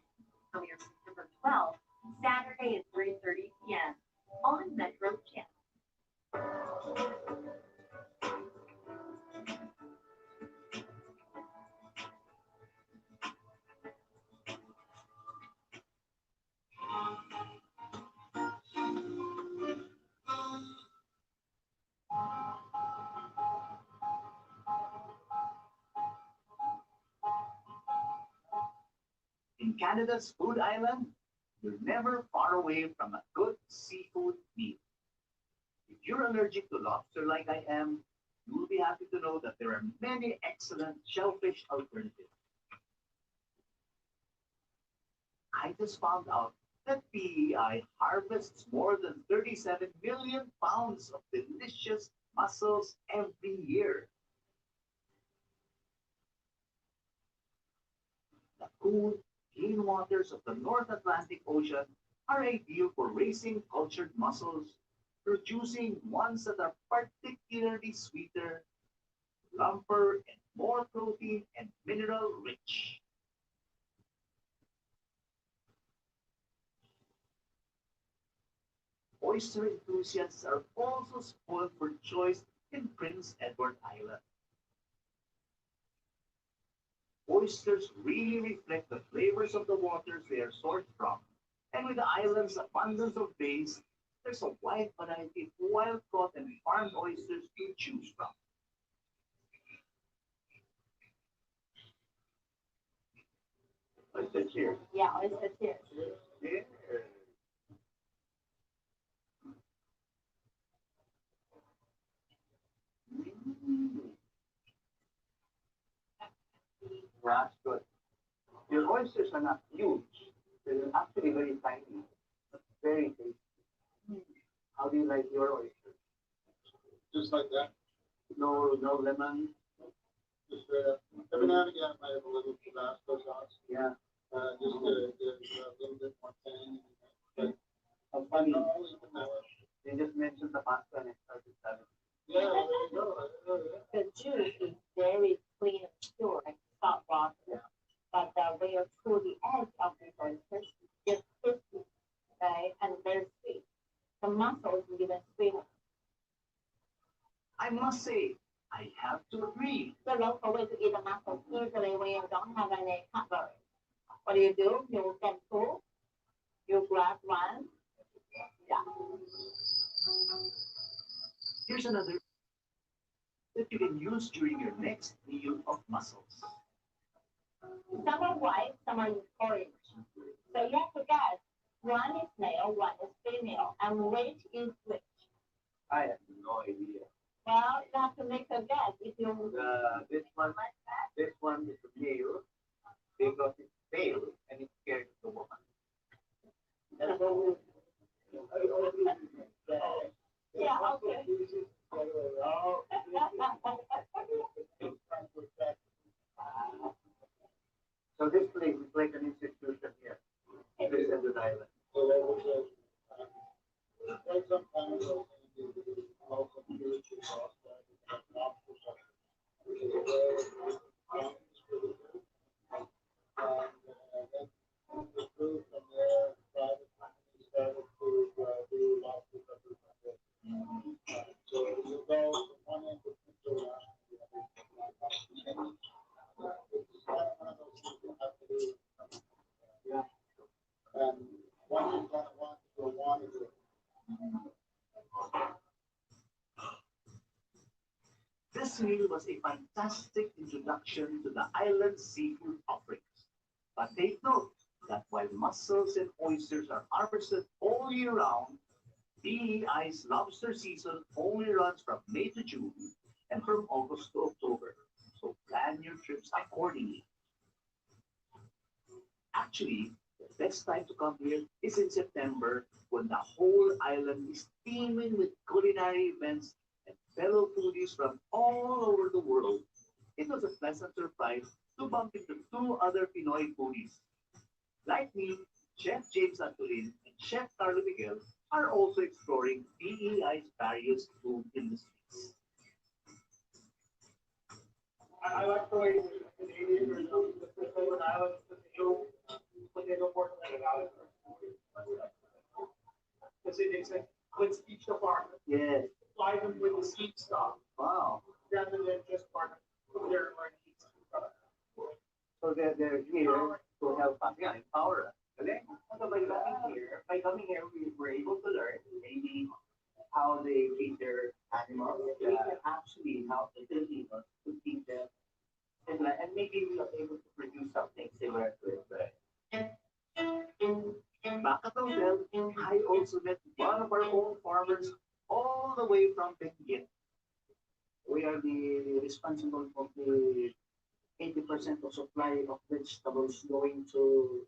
premiered September 12th, Saturday at 3:30 p.m. on Metro Channel. In Canada's food island, you're never far away from a good seafood meal. If you're allergic to lobster like I am, you will be happy to know that there are many excellent shellfish alternatives. I just found out that PEI harvests more than 37 million pounds of delicious mussels every year. The cool, clean waters of the North Atlantic Ocean are ideal for raising cultured mussels, producing ones that are particularly sweeter, plumper, and more protein and mineral rich. Oyster enthusiasts are also spoiled for choice in Prince Edward Island. Oysters really reflect the flavors of the waters they are sourced from, and with the island's abundance of bays, there's a wide variety of wild-caught and farmed oysters to choose from. Oyster cheers. Yeah, oyster cheers. Yeah. That's good. Your oysters are not huge. They're actually very tiny, but very tasty. How do you like your oysters? Just like that. No, no lemon. Just straight up. Every now and again, I have a little Tabasco sauce. Yeah. Just to give a little bit more tang. But How funny. no, even that. They just mentioned the pasta and I started having. Yeah, there you go. The juice is very clean and pure, like salt water. But when you're to the edge of the resources, just crispy, right? And very sweet. The mussels even sweeter. I must say, I have to agree. The local way to eat a mussel easily when you don't have any cutlery. What do? You can cook, you grab one. Yeah. Here's another that you can use during your next meal of mussels. Some are white, some are orange. So you have to guess. One is male, one is female, and which is which? I have no idea. Well, you have to make a guess. If you This one is a male because it's pale and it's scared of the woman. That's what we. yeah, okay. So this place is like an institution here. This desert island. This meal was a fantastic introduction to the island's seafood offerings. But take note that while mussels and oysters are harvested all year round, PEI's lobster season only runs from May to June and from August to October. So plan your trips accordingly. Actually, the best time to come here is in September when the whole island is teeming with culinary events and fellow foodies from all over the world. It was a pleasant surprise to bump into two other Pinoy foodies. Like me, Chef James Antolin and Chef Carlo Miguel are also exploring PEI's various food industries. I like the way the Canadian or the Pacific Islands potato portobello salad. Because they say, let's teach the farmer. Yes. Fly them with the seed stock Wow. rather than just farm their needs. So they're here to help us. Yeah, empower us. Okay? So by coming here, we were able to learn maybe how they feed their animals. We can actually help the Filipinos to feed them. And maybe we are able to produce something similar to it. Right? Back at the hotel, I also met one of our own farmers all the way from Benguet. We are the responsible for the 80% of supply of vegetables going to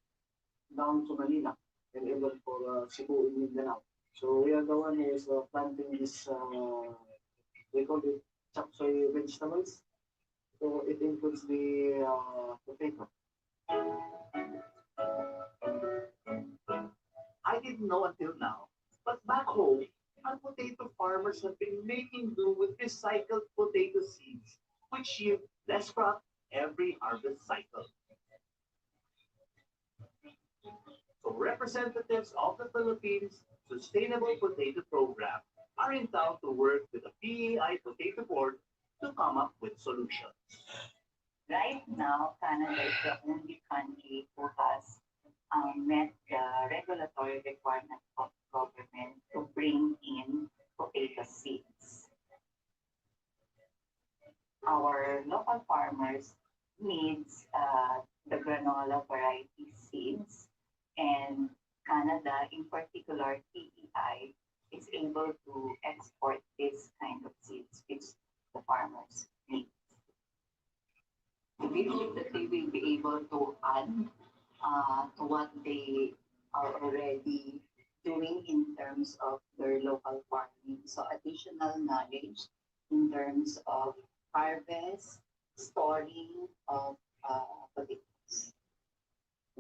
down to Manila and even for Cebu in Mindanao. So we are the one who is planting this, we call it chop suey vegetables. So it includes the potato. I didn't know until now, but back home, our potato farmers have been making do with recycled potato seeds, which yield less crop every harvest cycle. So representatives of the Philippines Sustainable Potato Program are in town to work with the PEI Potato Board to come up with solutions. Right now, Canada is the only country who has met the regulatory requirements of government to bring in potato seeds. Our local farmers needs the granola variety seeds, and Canada, in particular PEI, is able to export this kind of seeds which the farmers need. We hope that they will be able to add to what they are already doing in terms of their local farming. So additional knowledge in terms of harvest, storing of potatoes.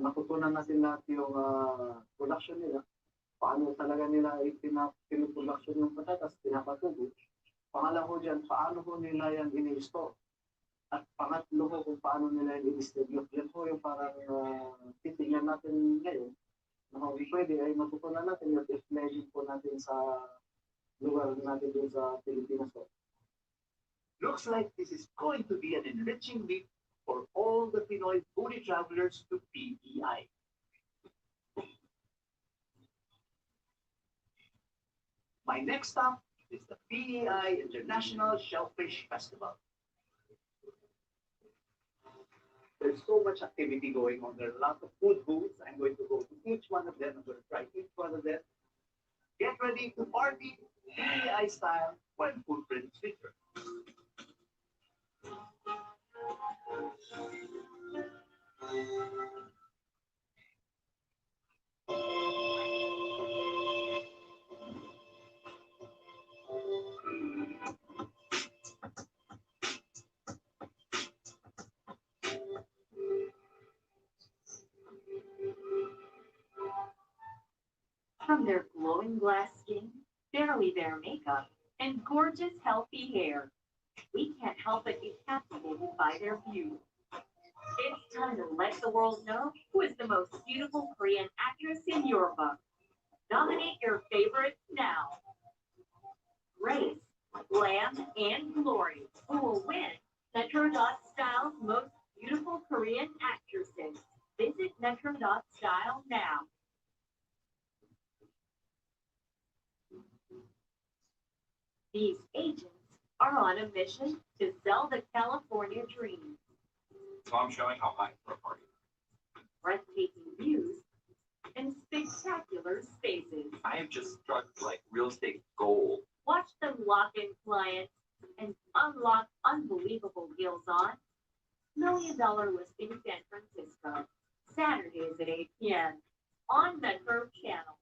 Natutunan natin lahat yung production nila. Paano talaga nila piniproduction yung patatas, pinapatubo. Pangalawa ko dyan, paano ko nila yan ini-store. At pangatlo ko kung paano nila i-distribute. Yan po yung parang titingnan natin ngayon. Na kung pwede ay matutunan natin yung i-pledge po natin sa lugar natin dun sa Pilipinas po. Looks like this is going to be an enriching week for all the Pinoy foodie travelers to PEI. My next stop is the PEI International Shellfish Festival. There's so much activity going on. There are a lot of food booths. I'm going to go to each one of them. I'm going to try each one of them. Get ready to party PEI style when footprints feature. From their glowing glass skin, barely bare makeup, and gorgeous healthy hair, we can't help but be captivated by their beauty. It's time to let the world know who is the most beautiful Korean actress in your book. Nominate your favorites now. Grace, Glam, and Glory, who will win Metro Style's Most Beautiful Korean Actresses. Visit Metro Style now. These agents are on a mission to sell the California dream. So I'm showing how high for a party. Breathtaking views and spectacular spaces. I have just struck like real estate gold. Watch them lock in clients and unlock unbelievable deals on $1 Million Listing San Francisco. Saturdays at 8 p.m. on Metro Channel.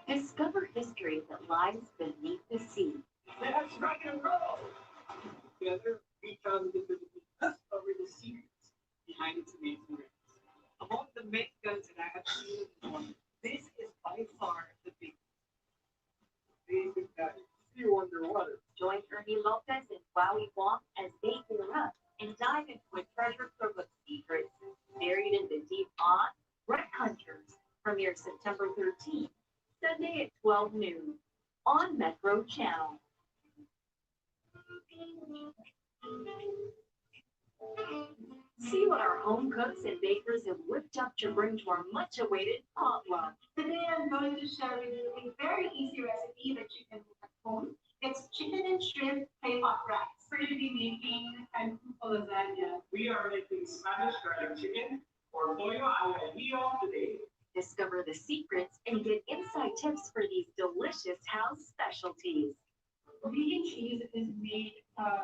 Discover history that lies beneath the sea. Let's rock and roll! Together, we travel the Philippines, discover the secrets behind its amazing rings. Among the many guns that I have seen in the world, this is by far the biggest. Amazing guys, see you underwater. Join Ernie Lopez and Wowie Wong as they gear up and dive into a treasure trove of secrets buried in the deep odd Red Hunters. Premieres September 13th, Sunday at 12 noon on Metro Channel. See what our home cooks and bakers have whipped up to bring to our much-awaited potluck. Today I'm going to share with you a very easy recipe that you can make at home. It's chicken and shrimp clay pot rice. We're going to be making an lasagna. We are making Spanish garlic chicken or pollo al ajillo today. Discover the secrets and get inside tips for these delicious house specialties. Vegan cheese is made of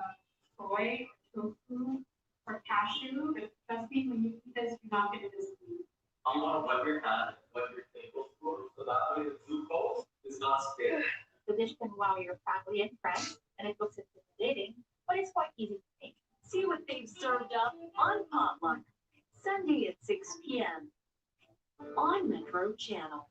soy, tofu, or cashew. Trust me, when you eat this, you're not going to disbelieve. I want to wet your hand, wet your tablespoon, so that way the soup bowl is not stiff. The dish can wow your family and friends, and it looks intimidating, but it's quite easy to make. See what they've served up on Potluck, Sunday at 6 p.m. on Metro Channel.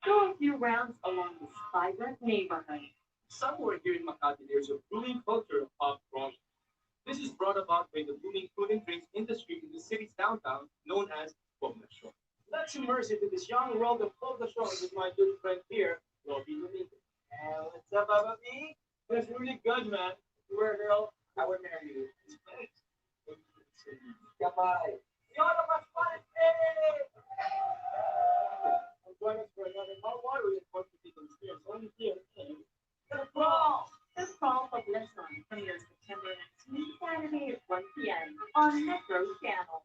Go a few rounds along this vibrant neighborhood. Somewhere here in Makati, there's a brewing culture of pop growing. This is brought about by the booming food and drinks industry in the city's downtown known as Shore. Let's immerse into this young world of Shore with my good friend here, Robbie Dominguez. What's up, Baba B? That's really good, man. You were a girl, I would marry you. Goodbye. Yolo Pascual! Join us for another Malwater Portuguese experience only here in The Brawl! The Brawl of Lesson premieres September 19th, Saturday at 1 p.m. on Metro Channel.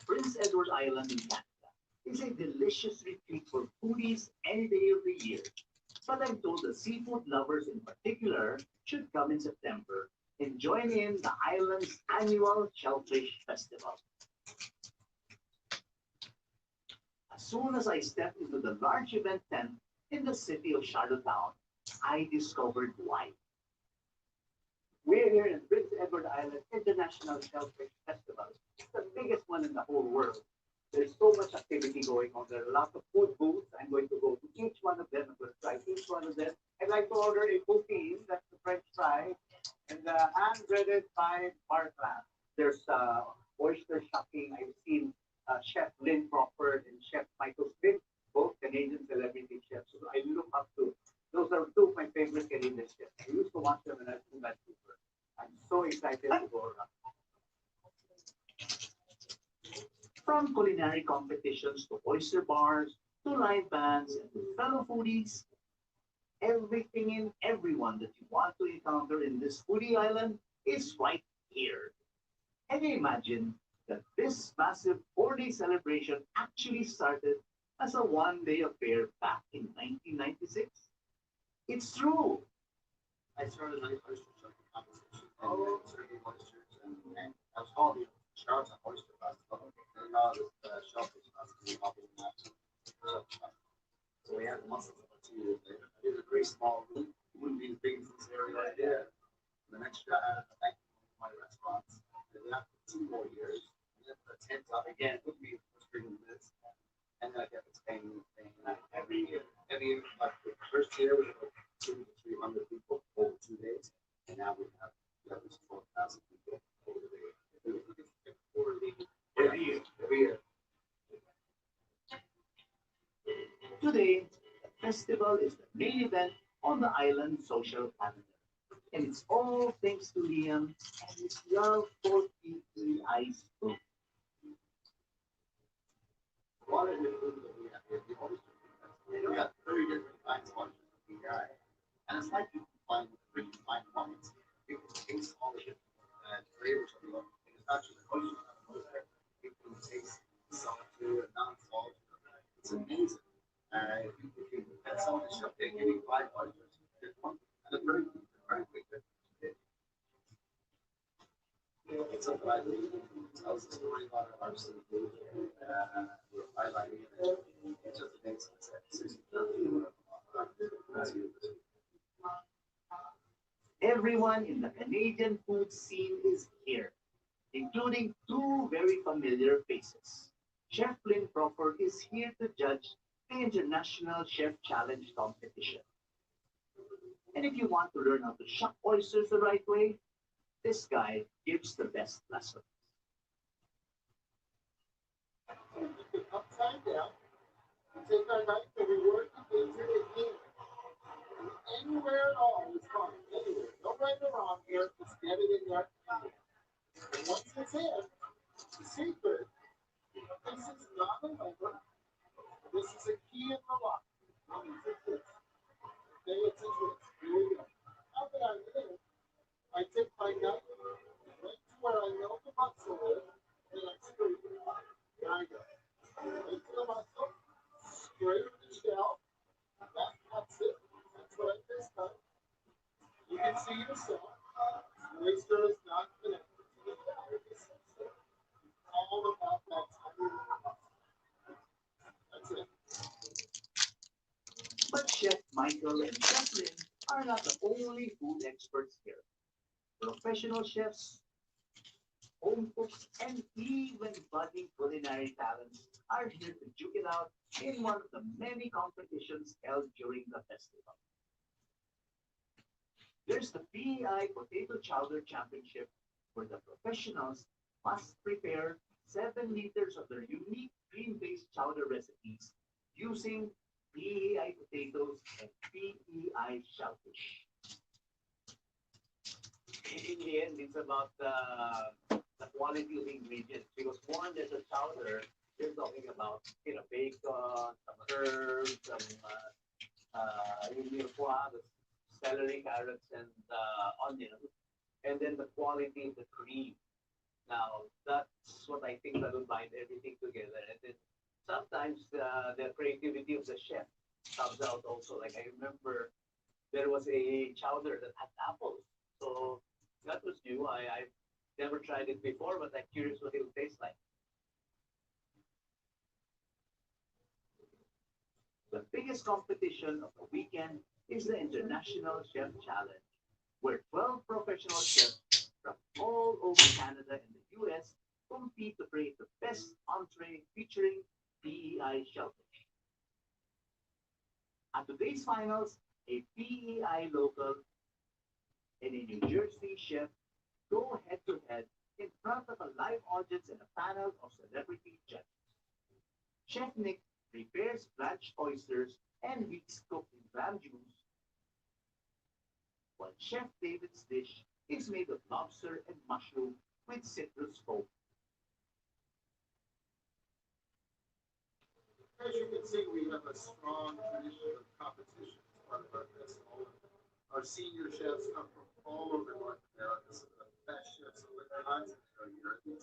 Prince Edward Island in Canada is a delicious retreat for foodies any day of the year. But I'm told the seafood lovers in particular should come in September and join in the island's annual Shellfish Festival. As soon as I stepped into the large event tent in the city of Charlottetown, I discovered why. We're here in Prince Edward Island International Shellfish Festival. It's the biggest one in the whole world. There's so much activity going on. There are lots of food booths. I'm going to go to each one of them. I'm going to try each one of them. I'd like to order a poutine, that's the French fry, and the hand-breaded Thai bar class. There's oyster shucking. I've seen Chef Lynn Crawford and Chef Michael Smith, both Canadian celebrity chefs. So I look up to. Those are two of my favorite Canadian chefs. I used to watch them when I was in Vancouver. I'm so excited to go around. From culinary competitions to oyster bars to live bands and to fellow foodies, everything and everyone that you want to encounter in this foodie island is right here. Can you imagine that this massive 4-day celebration actually started as a one-day affair back in 1996? It's true. I started my oyster shucking competition and then serving oysters, and I was called the Charlottetown Oyster Festival. And now this shellfish festival popping in that. So we had the mussels for 2 years later. I did a very small room. It wouldn't be as big as this area right here. And the next year I had a bank my restaurants. And then after 2 more years, I then put a tent up again. It wouldn't be as big as this. And then I kept expanding the thing. And every year, like the first year was about 200 to 300 people over 2 days. And now we have 11 to 12,000 people over the day. Every year. Today, the festival is the main event on the island social calendar. And it's all thanks to Liam and his love for PEI food. One of the foods that we have here, the oyster food, we have 30 different kinds of oysters that we got. And it's like you can find really fine moments. You can taste all the different flavors of the oyster. And it's actually the oyster kind of oyster. You can taste salt to it, non-salt. It's amazing. If you had someone show up there giving 5 oysters, just one, and they're very quick. It's something I believe tells the story about our city food. We're highlighting it. It's just amazing. Everyone in the Canadian food scene is here, including 2 very familiar faces. Chef Lynn Crawford is here to judge the International Chef Challenge competition. And if you want to learn how to shuck oysters the right way, this guy gives the best lesson. Upside down, take our knife and we work into the end. Anywhere at all is fine. Anywhere. No right or wrong here. Just get it in there. And once it's in, the secret. This is not a lever. This is a key in the lock. It's a twist. Okay, it's a twist. Here we go. Now that I'm in, I take my knife right to where I know the muscle is, and I scrape it. There I go. Right to the muscle, scrape the shell. That's it. That's what I just done. You can see yourself. The oyster is not connected to the body. It's all about that tiny little muscle. That's it. But Chef Michael and Chef Lynn are not the only food experts here. Professional chefs, home cooks, and even budding culinary talents are here to duke it out in one of the many competitions held during the festival. There's the PEI Potato Chowder Championship, where the professionals must prepare 7 liters of their unique green-based chowder recipes using PEI potatoes and PEI shellfish. In the end, it's about the quality of ingredients, because more than the chowder, you're talking about bacon, some herbs, some yung the celery, carrots, and onions, and then the quality of the cream. Now that's what I think that will bind everything together, and then sometimes the creativity of the chef comes out also. Like I remember there was a chowder that had apples, so that was new. I've never tried it before, but I'm curious what it'll taste like. The biggest competition of the weekend is the International Chef Challenge, where 12 professional chefs from all over Canada and the US compete to create the best entree featuring PEI shellfish. At today's finals, a PEI local and a New Jersey chef go head to head in front of a live audience and a panel of celebrity judges. Chef Nick prepares blanched oysters and weeks cooked in clam juice, while Chef David's dish is made of lobster and mushroom with citrus foam. As you can see, we have a strong tradition of competition as part of our festival. Our senior chefs come from all over North America, some of the best chefs of the times are here. $10,000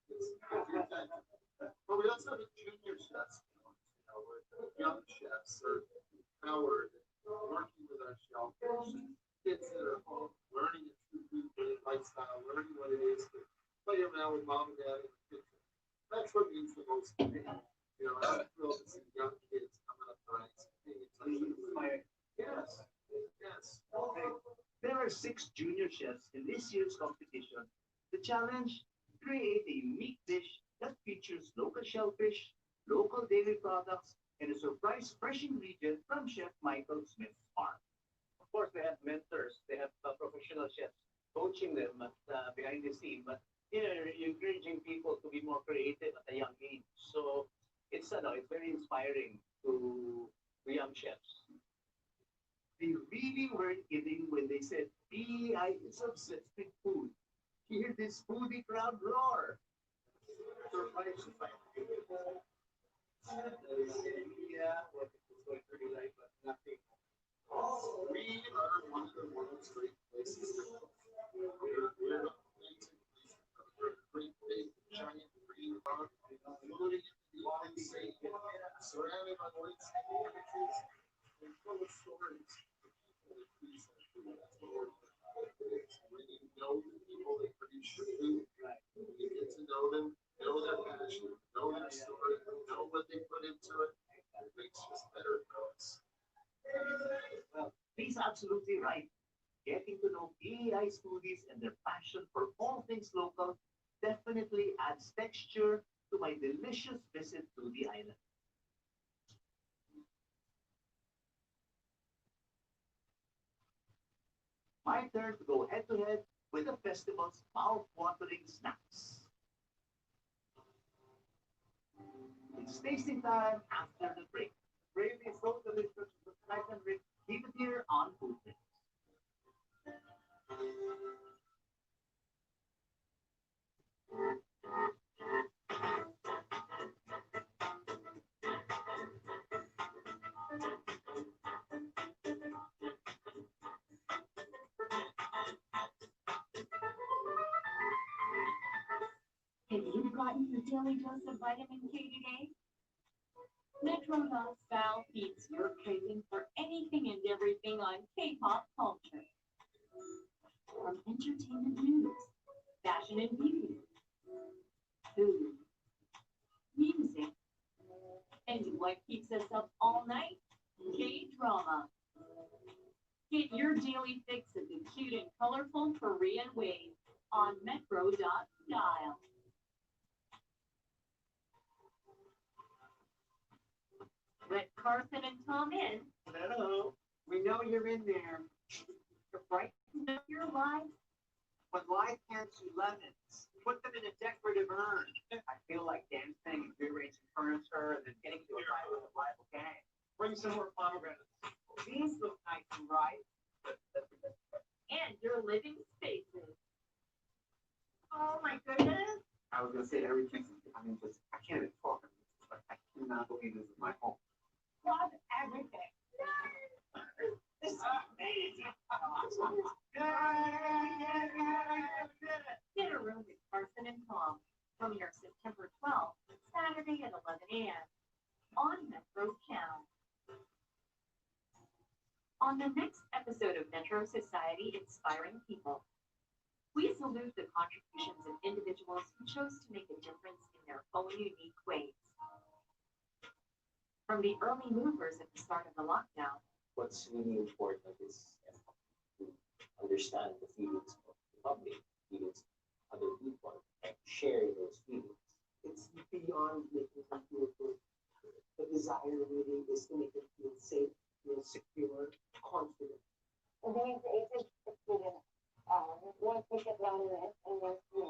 gets your attention. But we also have junior chefs, with young chefs are empowered, working with our shellfish, kids that are home, learning a true food lifestyle, learning what it is to play around with mom and dad in the kitchen. That's what means the most to me. I'm thrilled to see young kids coming up the ranks, being inspired. Yes, yes. Okay. There are 6 junior chefs in this year's competition. The challenge: create a unique dish that features local shellfish, local dairy products, and a surprise fresh ingredient from Chef Michael Smith's farm. Of course, they have mentors, they have professional chefs coaching them behind the scene, but you're encouraging people to be more creative at a young age. So it's very inspiring to young chefs. They really weren't kidding when they said PEI is obsessed with food. Hear this foodie crowd roar. Surprise, yeah, what it was going to be like, but nothing. We are one of the world's great places to go. We're amazing. We're a great big giant green rock floating in the sea, surrounded by white sand and full of stories. When you know the people that produce your food, you get to know them, know their passion, know their story, know what they put into it. It makes us better for us. Well, he's absolutely right. Getting to know PEI foodies and their passion for all things local definitely adds texture to my delicious visit to the island. My turn to go head to head with the festival's mouth-watering snacks. It's tasting time after the break. Gravy is so delicious, the snack and drink, keep it here on Food Things. Have you gotten your daily dose of vitamin K today? Metronol Val feeds your craving for anything and everything on K-pop culture. From entertainment news, fashion and beauty, food, music, and what keeps us up all night? K drama. Get your daily fix of the cute and colorful Korean wave on metro.style. Let Carson and Tom in. Hello, we know you're in there. To brighten up your life, but why can't you lemons? Put them in a decorative urn. I feel like dancing and rearranging furniture and then getting to a fight with a rival gang. Bring some more pomegranates. These look nice and bright. And your living spaces. Oh my goodness. I was gonna say everything. I mean, just I can't even talk. Like, I cannot believe this is my home. Love everything. This is amazing. Get a room with Carson and Tom. Premiere September 12th, Saturday at 11 a.m. on Metro Channel. On the next episode of Metro Society Inspiring People, we salute the contributions of individuals who chose to make a difference in their own unique ways. From the early movers at the start of the lockdown, What's really important is to understand the feelings of the public, feelings of other people, and share those feelings. It's beyond making them feel good. The desire really is to make them feel safe, feel secure, confident. And being creative experience. Once we get down in it and once we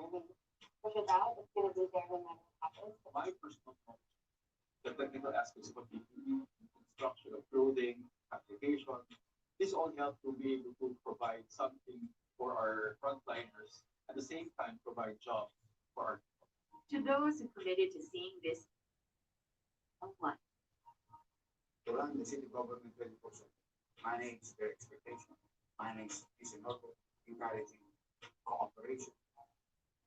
push it out, it's gonna be there no matter what happens. My personal knowledge, the technical aspects of what we do, construction of building, application, this all help to be able to provide something for our frontliners, at the same time provide jobs for our to those who committed to seeing this online. To run the city government 24/7, manage their expectations, manage vision level, encouraging cooperation,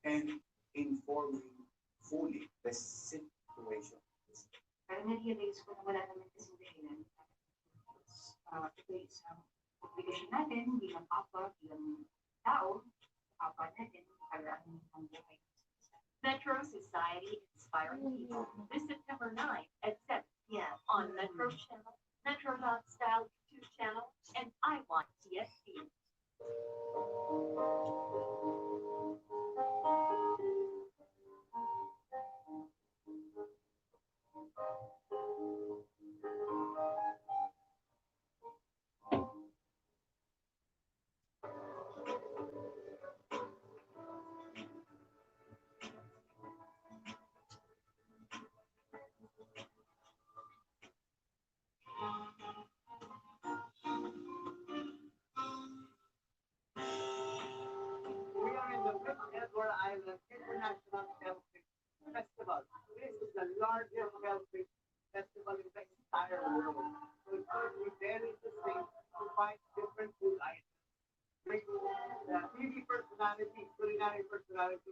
and informing fully the situation. Pero na-realize ko na wala naman kasing dahilan. Ito isang obligasyon natin bilang papa, bilang tao, papa natin, para ang buhay. Metro Society Inspiring People, this September 9th at 7 p.m. on Metro Channel, Metro.style YouTube channel, and I Want TSC. We are in the Prince Edward Island International Celtic Festival. This is the largest Celtic festival in the entire world. So it's going to be very interesting to find different food items. Bring TV personalities, culinary personalities.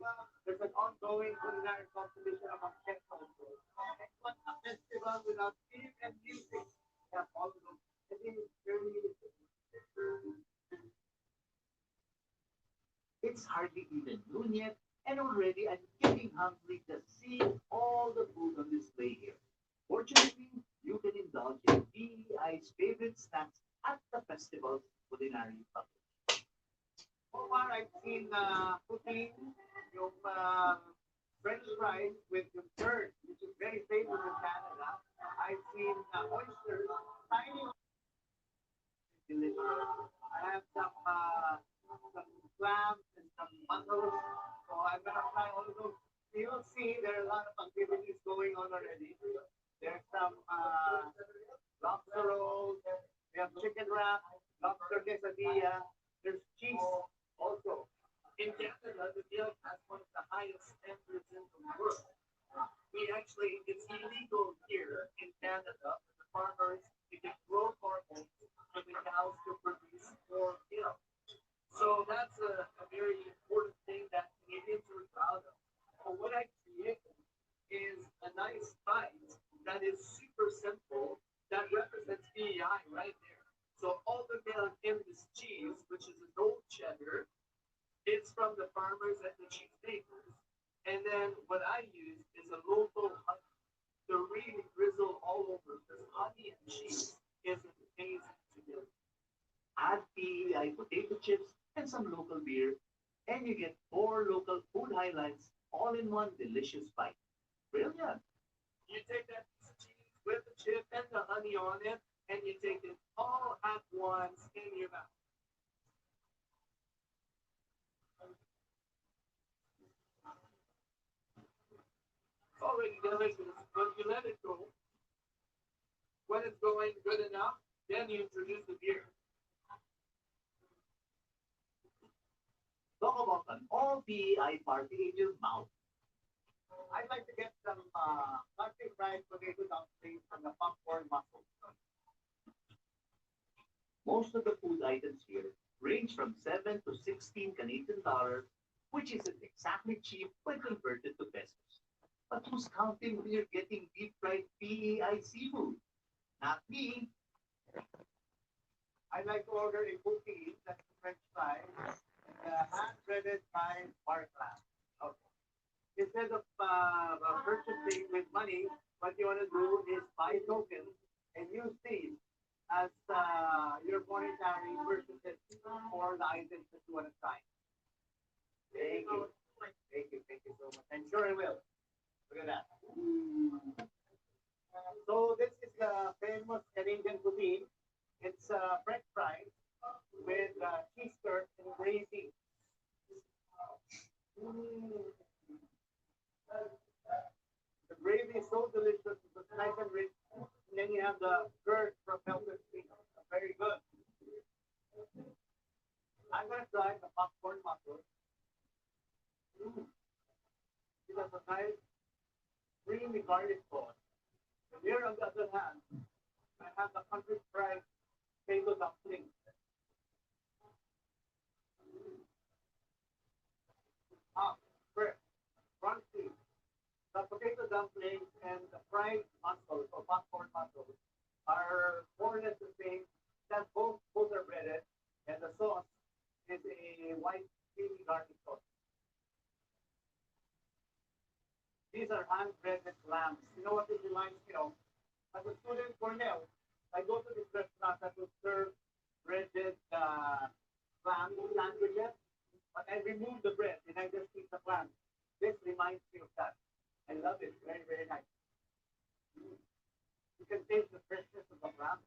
There's an ongoing culinary competition among chefs also. And what a festival without film and music. Yeah, all of them. I think it's very It's hardly even noon yet, and already I'm getting hungry just seeing all the food on display here. Fortunately, you can indulge in DEI's favorite snacks at the festival's culinary public. So far, I've seen poutine, yung French fries with the bird, which is very famous in Canada. I've seen oysters, tiny delicious. I have some clams and some mussels. So I'm gonna try all of those. You'll see there are a lot of activities going on already. There's some lobster rolls. We have chicken wrap, lobster quesadilla. There's cheese also. In Canada, the milk has one of the highest standards in the world. It's illegal here in Canada for the farmers to grow hormones for the cows to produce more milk. So that's a very important thing that Canadians are proud of. So what I created is a nice bite that is super simple that represents BEI right there. So all the milk in this cheese, which is an old cheddar, it's from the farmers and the cheese makers. And then what I use is a local honey to really drizzle all over. This honey and cheese is amazing. beer, and you get 4 local food highlights all in one delicious bite. Brilliant. You take that piece of cheese with the chip and the honey on it, and you take it all at once in your mouth. It's already delicious, but you let it go. When it's going good enough, then you introduce the beer. Talk about an all PEI party in your mouth. I'd like to get some country fried potato dumplings from the popcorn mussel. Most of the food items here range from 7 to 16 Canadian dollars, which isn't exactly cheap when converted to pesos. But who's counting when you're getting deep fried PEI seafood? Not me. I'd like to order a poutine, that's French fries, and a hand-breaded fried bar clam. Okay. Instead of purchasing with money, what you want to do is buy tokens and use these as your monetary purchases for the items that you want to try. Thank you. Thank you so much. I'm sure I will. Look at that. So this is the famous Canadian poutine. It's French fries with cheese curd and gravy. The gravy is so delicious, it's nice and rich. And then you have the curd from melted cheese. Very good. I'm gonna try the popcorn mussel. It has a nice creamy garlic sauce. And here on the other hand, I have the country fried potato dumplings. Fresh, crunchy. The potato dumplings and the fried mussels or popcorn mussels are more or less the same. That both are breaded, and the sauce is a white creamy garlic sauce. These are hand-breaded clams. You know what this reminds me of? As a student Cornell, I go to this restaurant that will serve breaded clam sandwiches, but I remove the bread and I just eat the clam. This reminds me of that. I love it. Very, very nice. You can taste the freshness of the clam.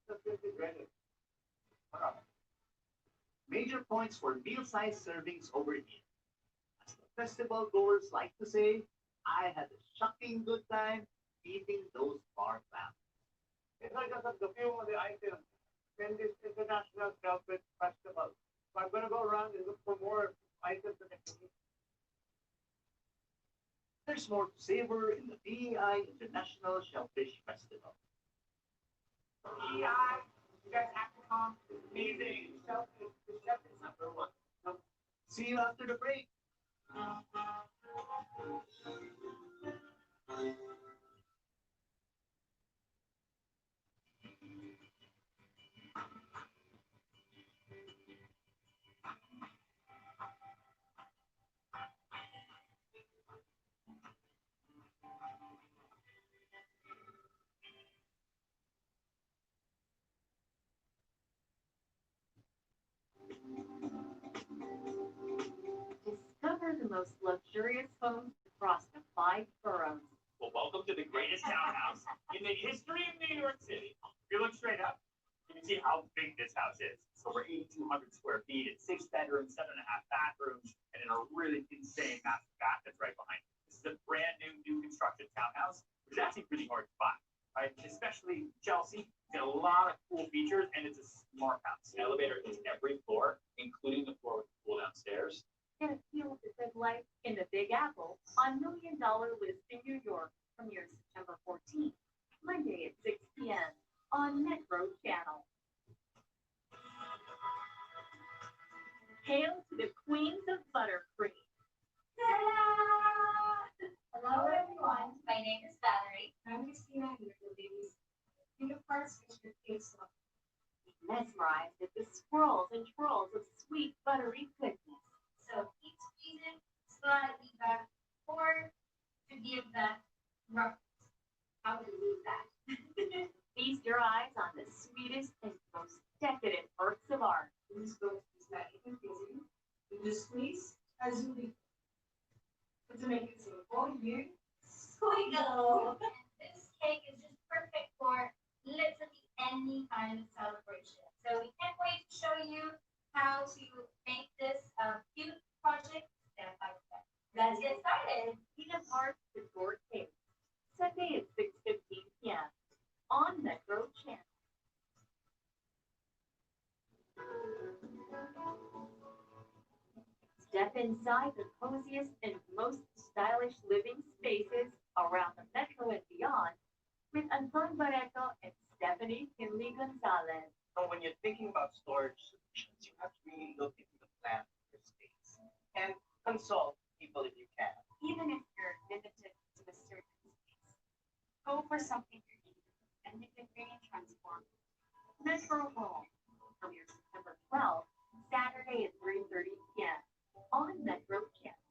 Just simply breaded. Major points for meal-sized servings over here. As the festival goers like to say, I had a shocking good time eating those bar clams. It's not just a few of the items in this International Shellfish Festival. So I'm going to go around and look for more items that I can eat. There's more to savor in the PEI International Shellfish Festival. PEI, you guys have to come. It's amazing. The chef is number one. See you after the break. Discover the most luxurious homes across the 5 boroughs. Well, welcome to the greatest townhouse in the history of New York City. If you look straight up, you can see how big this house is. It's over 8,200 square feet. It's 6 bedrooms, 7.5 bathrooms, and in a really insane massive bath that's right behind it. This is a brand new constructed townhouse, which is actually really hard to find, right? Especially Chelsea. It's got a lot of cool features, and it's a smart house. The elevator is every floor, including the floor with the pool downstairs. Get a feel of the good life in the Big Apple on $1 Million List in New York, premieres September 14th, Monday at 6 p.m. on Metro Channel. Hail to the Queens of Buttercream. Hello everyone, my name is Valerie. I'm Christina here, the ladies. Think of parts which your taste love. Mesmerized at the swirls and twirls of sweet, buttery goodness. So keep squeezing slightly back or to give that rough. How to do that? Feast your eyes on the sweetest and most decadent works of art. Who's going to aesthetic and pleasing. The displays as unique. But to make it simple, you Squiggle! This cake is just perfect for literally any kind of celebration. So we can't wait to show you how to make this cute project step by step. Let's get started. Peanut Heart Resort Cake, Sunday at 6:15 p.m. on Metro Channel. Step inside the coziest and most stylish living spaces around the metro and beyond with Anton Barreto and Stephanie Kinley Gonzalez. So when you're thinking about storage solutions, you have to really look into the plan of your space and consult people if you can. Even if you're limited to a certain space, go for something unique and you can really transform. Metro Home, premieres September 12th, Saturday at 3:30 p.m. on Metro Channel.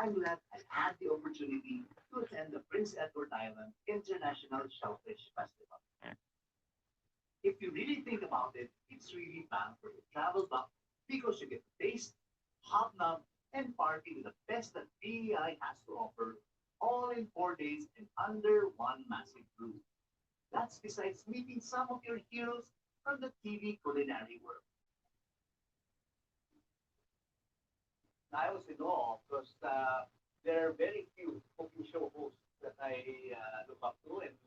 I'm glad I had the opportunity to attend the Prince Edward Island International Shellfish Festival. If you really think about it, it's really fun for the travel buff because you get to taste, hobnob, and party with the best that PEI has to offer, all in 4 days and under one massive roof. That's besides meeting some of your heroes from the TV culinary world. I was in awe because there are very few cooking show hosts that I look up to, and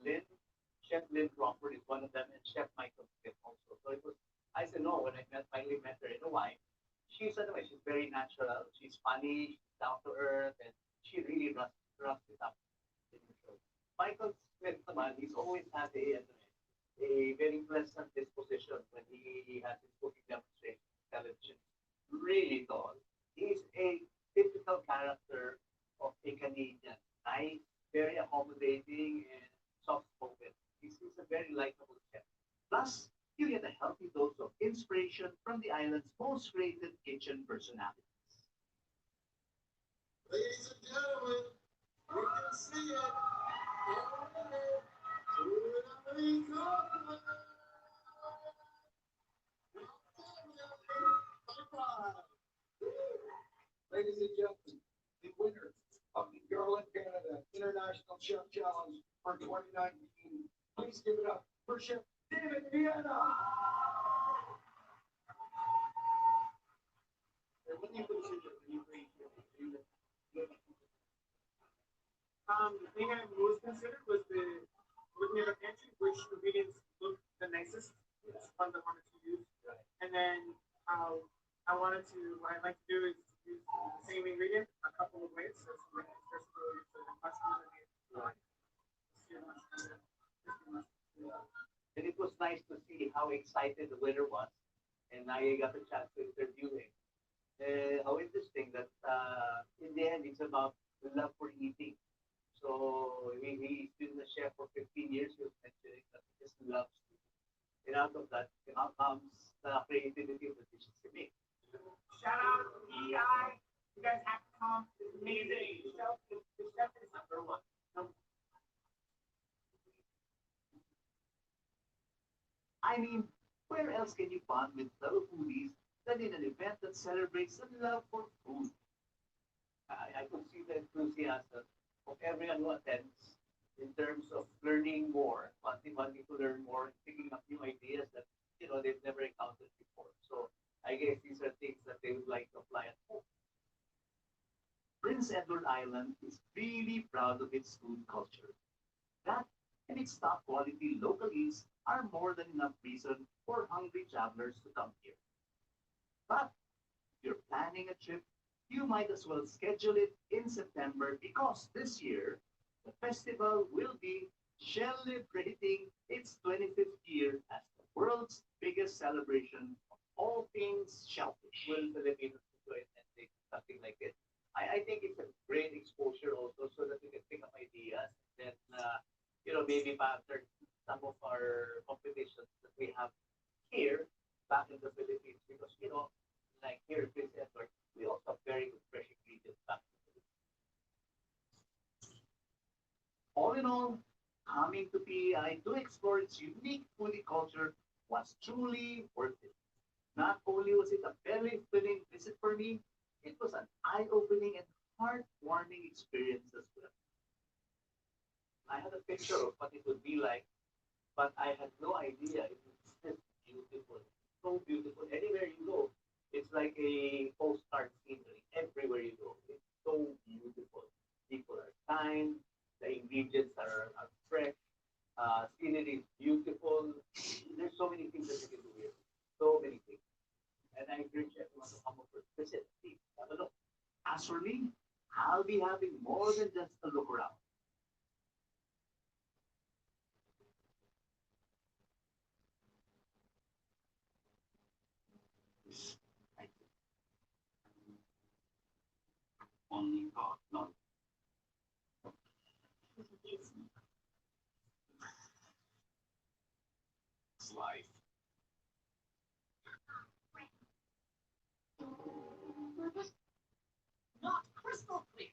Chef Lynn Crawford is one of them, and Chef Michael Smith also. So it was, I said no when I finally met her in Hawaii. She's anyway, she's very natural, she's funny, she's down to earth, and she really rusts it up in the show. Michael Smith, naman, he's always had a very pleasant disposition when he has his cooking demonstration television. Really tall. He's a typical character of a Canadian. Nice, very accommodating, and soft-spoken. He's a very likable chef. Plus, you get a healthy dose of inspiration from the island's most rated kitchen personalities. Ladies and gentlemen, we can see it. Ladies and gentlemen, the winner of the Girl in Canada International Chef Challenge for 2019. Please give it up for Chef David Vienna. When you consider The thing I most considered was looking at the pantry, which ingredients look the nicest, which ones I wanted to use, and then what I'd like to do is use the same ingredient a couple of ways. So some mushrooms And it was nice to see how excited the winner was, and I got the chance to interview him. How interesting that in the end it's about the love for eating. So he's been a chef for 15 years. He was mentioning that he just loves food. And out of that comes the creativity of the dishes he makes. Shout out to PEI. You guys have to come. It's amazing. The chef is number one. I mean, where else can you bond with fellow foodies than in an event that celebrates the love for food? I could see the enthusiasm of everyone who attends in terms of learning more, wanting to learn more, and picking up new ideas that they've never encountered before. So I guess these are things that they would like to apply at home. Prince Edward Island is really proud of its food culture. That and its top quality local eats are more than enough reason for hungry travelers to come here. But if you're planning a trip you might as well schedule it in September because this year the festival will be celebrating its 25th year as the world's biggest celebration of all things shellfish. Will Filipinos enjoy it and take something like it? I think it's a great exposure also so that we can pick up ideas. Then, maybe pattern some of our competitions that we have here back in the Philippines because, like here in Prince Edward, we also have very good fresh ingredients back in the All in all, coming to PEI to explore its unique foodie culture was truly worth it. Not only was it a belly filling visit for me, it was an eye opening and heartwarming experience as well. I had a picture of what it would be like, but I had no idea it was this beautiful. So beautiful. Anywhere you go, it's like a postcard scenery. Everywhere you go, it's so beautiful. People are kind. The ingredients are fresh. Scenery is beautiful. There's so many things that you can do here. So many things. And I encourage everyone to come over, visit, see, have a look. As for me, I'll be having more than just a look around. Only God knows. It's life. Not crystal clear.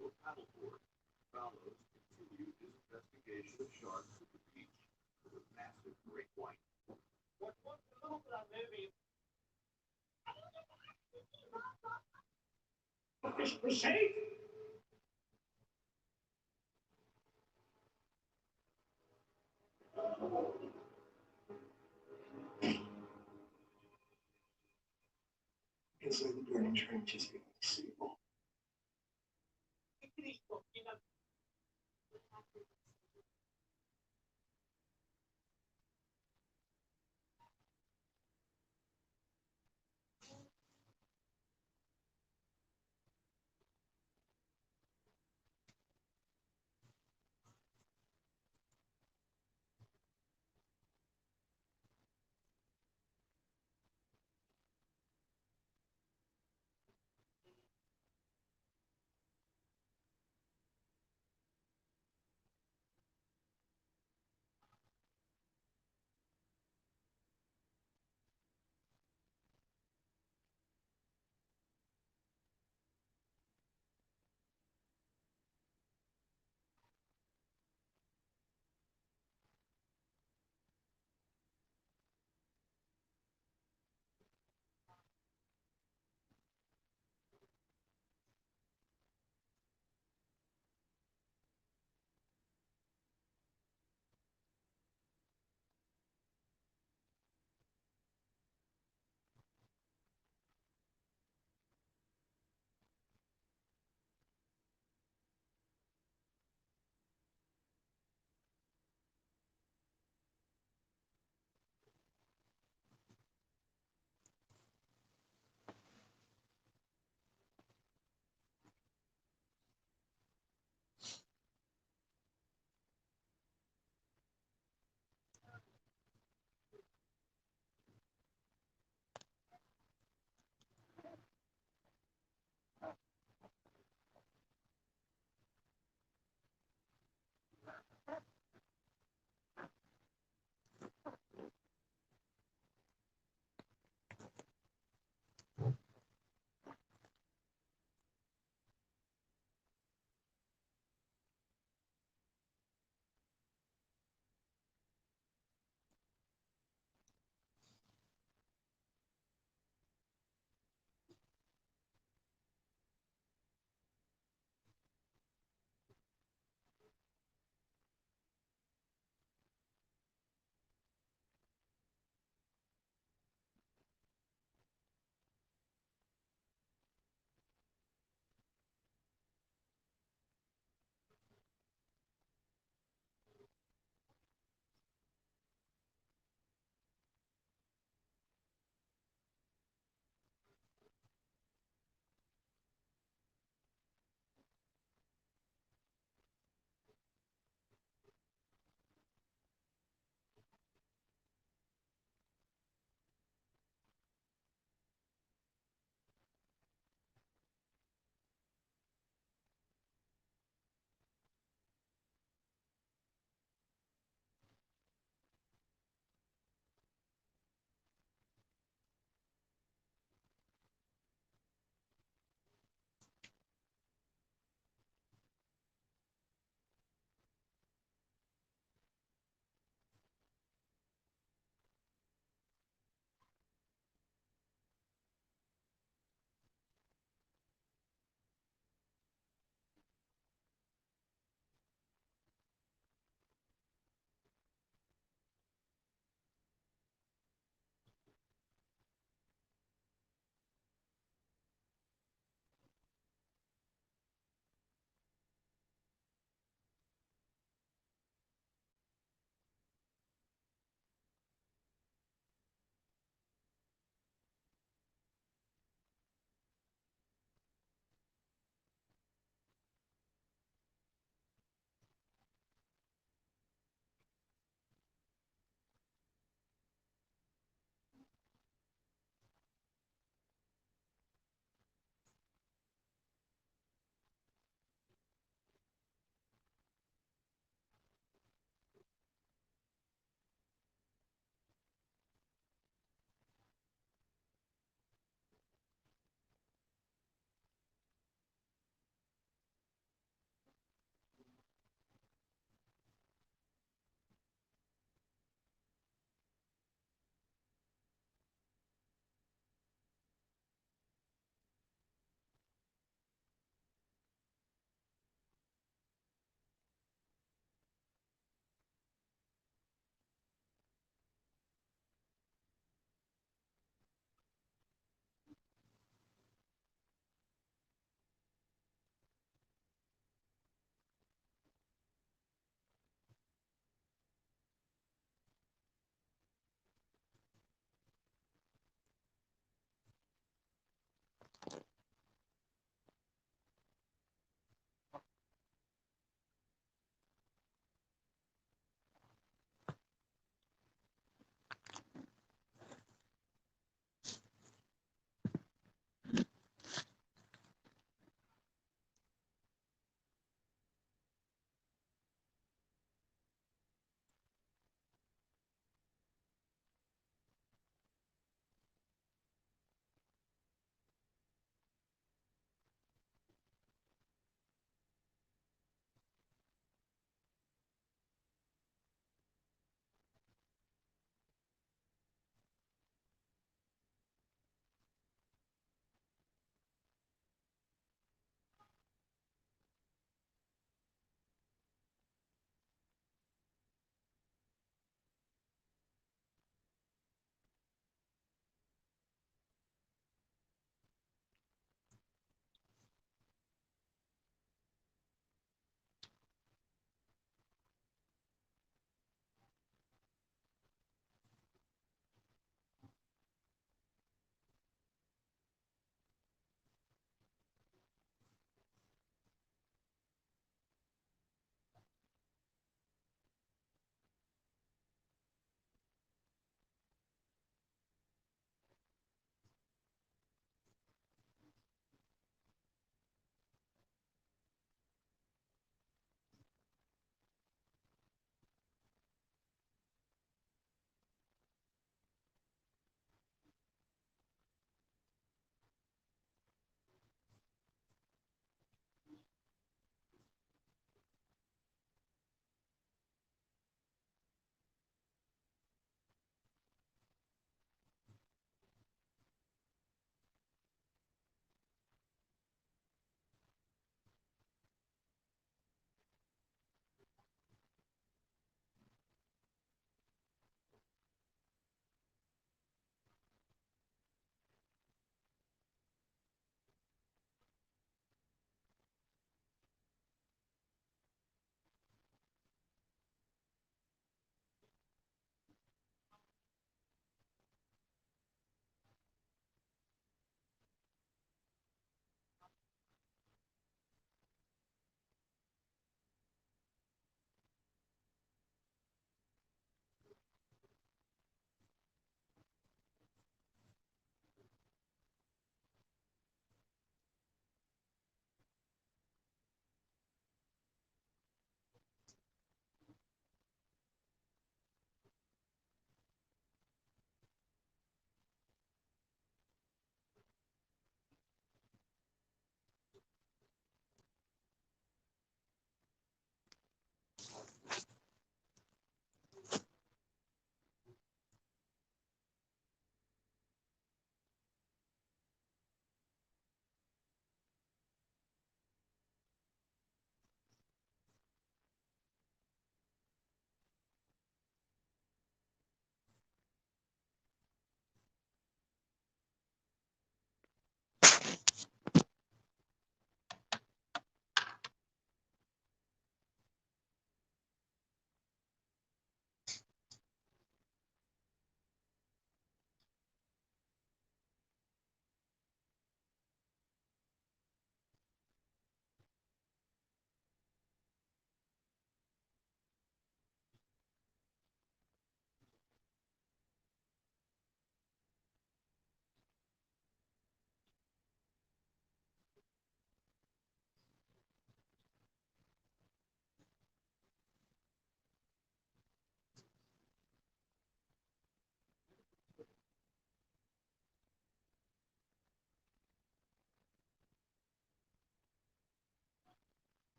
for paddleboard follows continued investigation of sharks at the beach with a massive great white. Fish was safe. Inside the burning trenches, we see all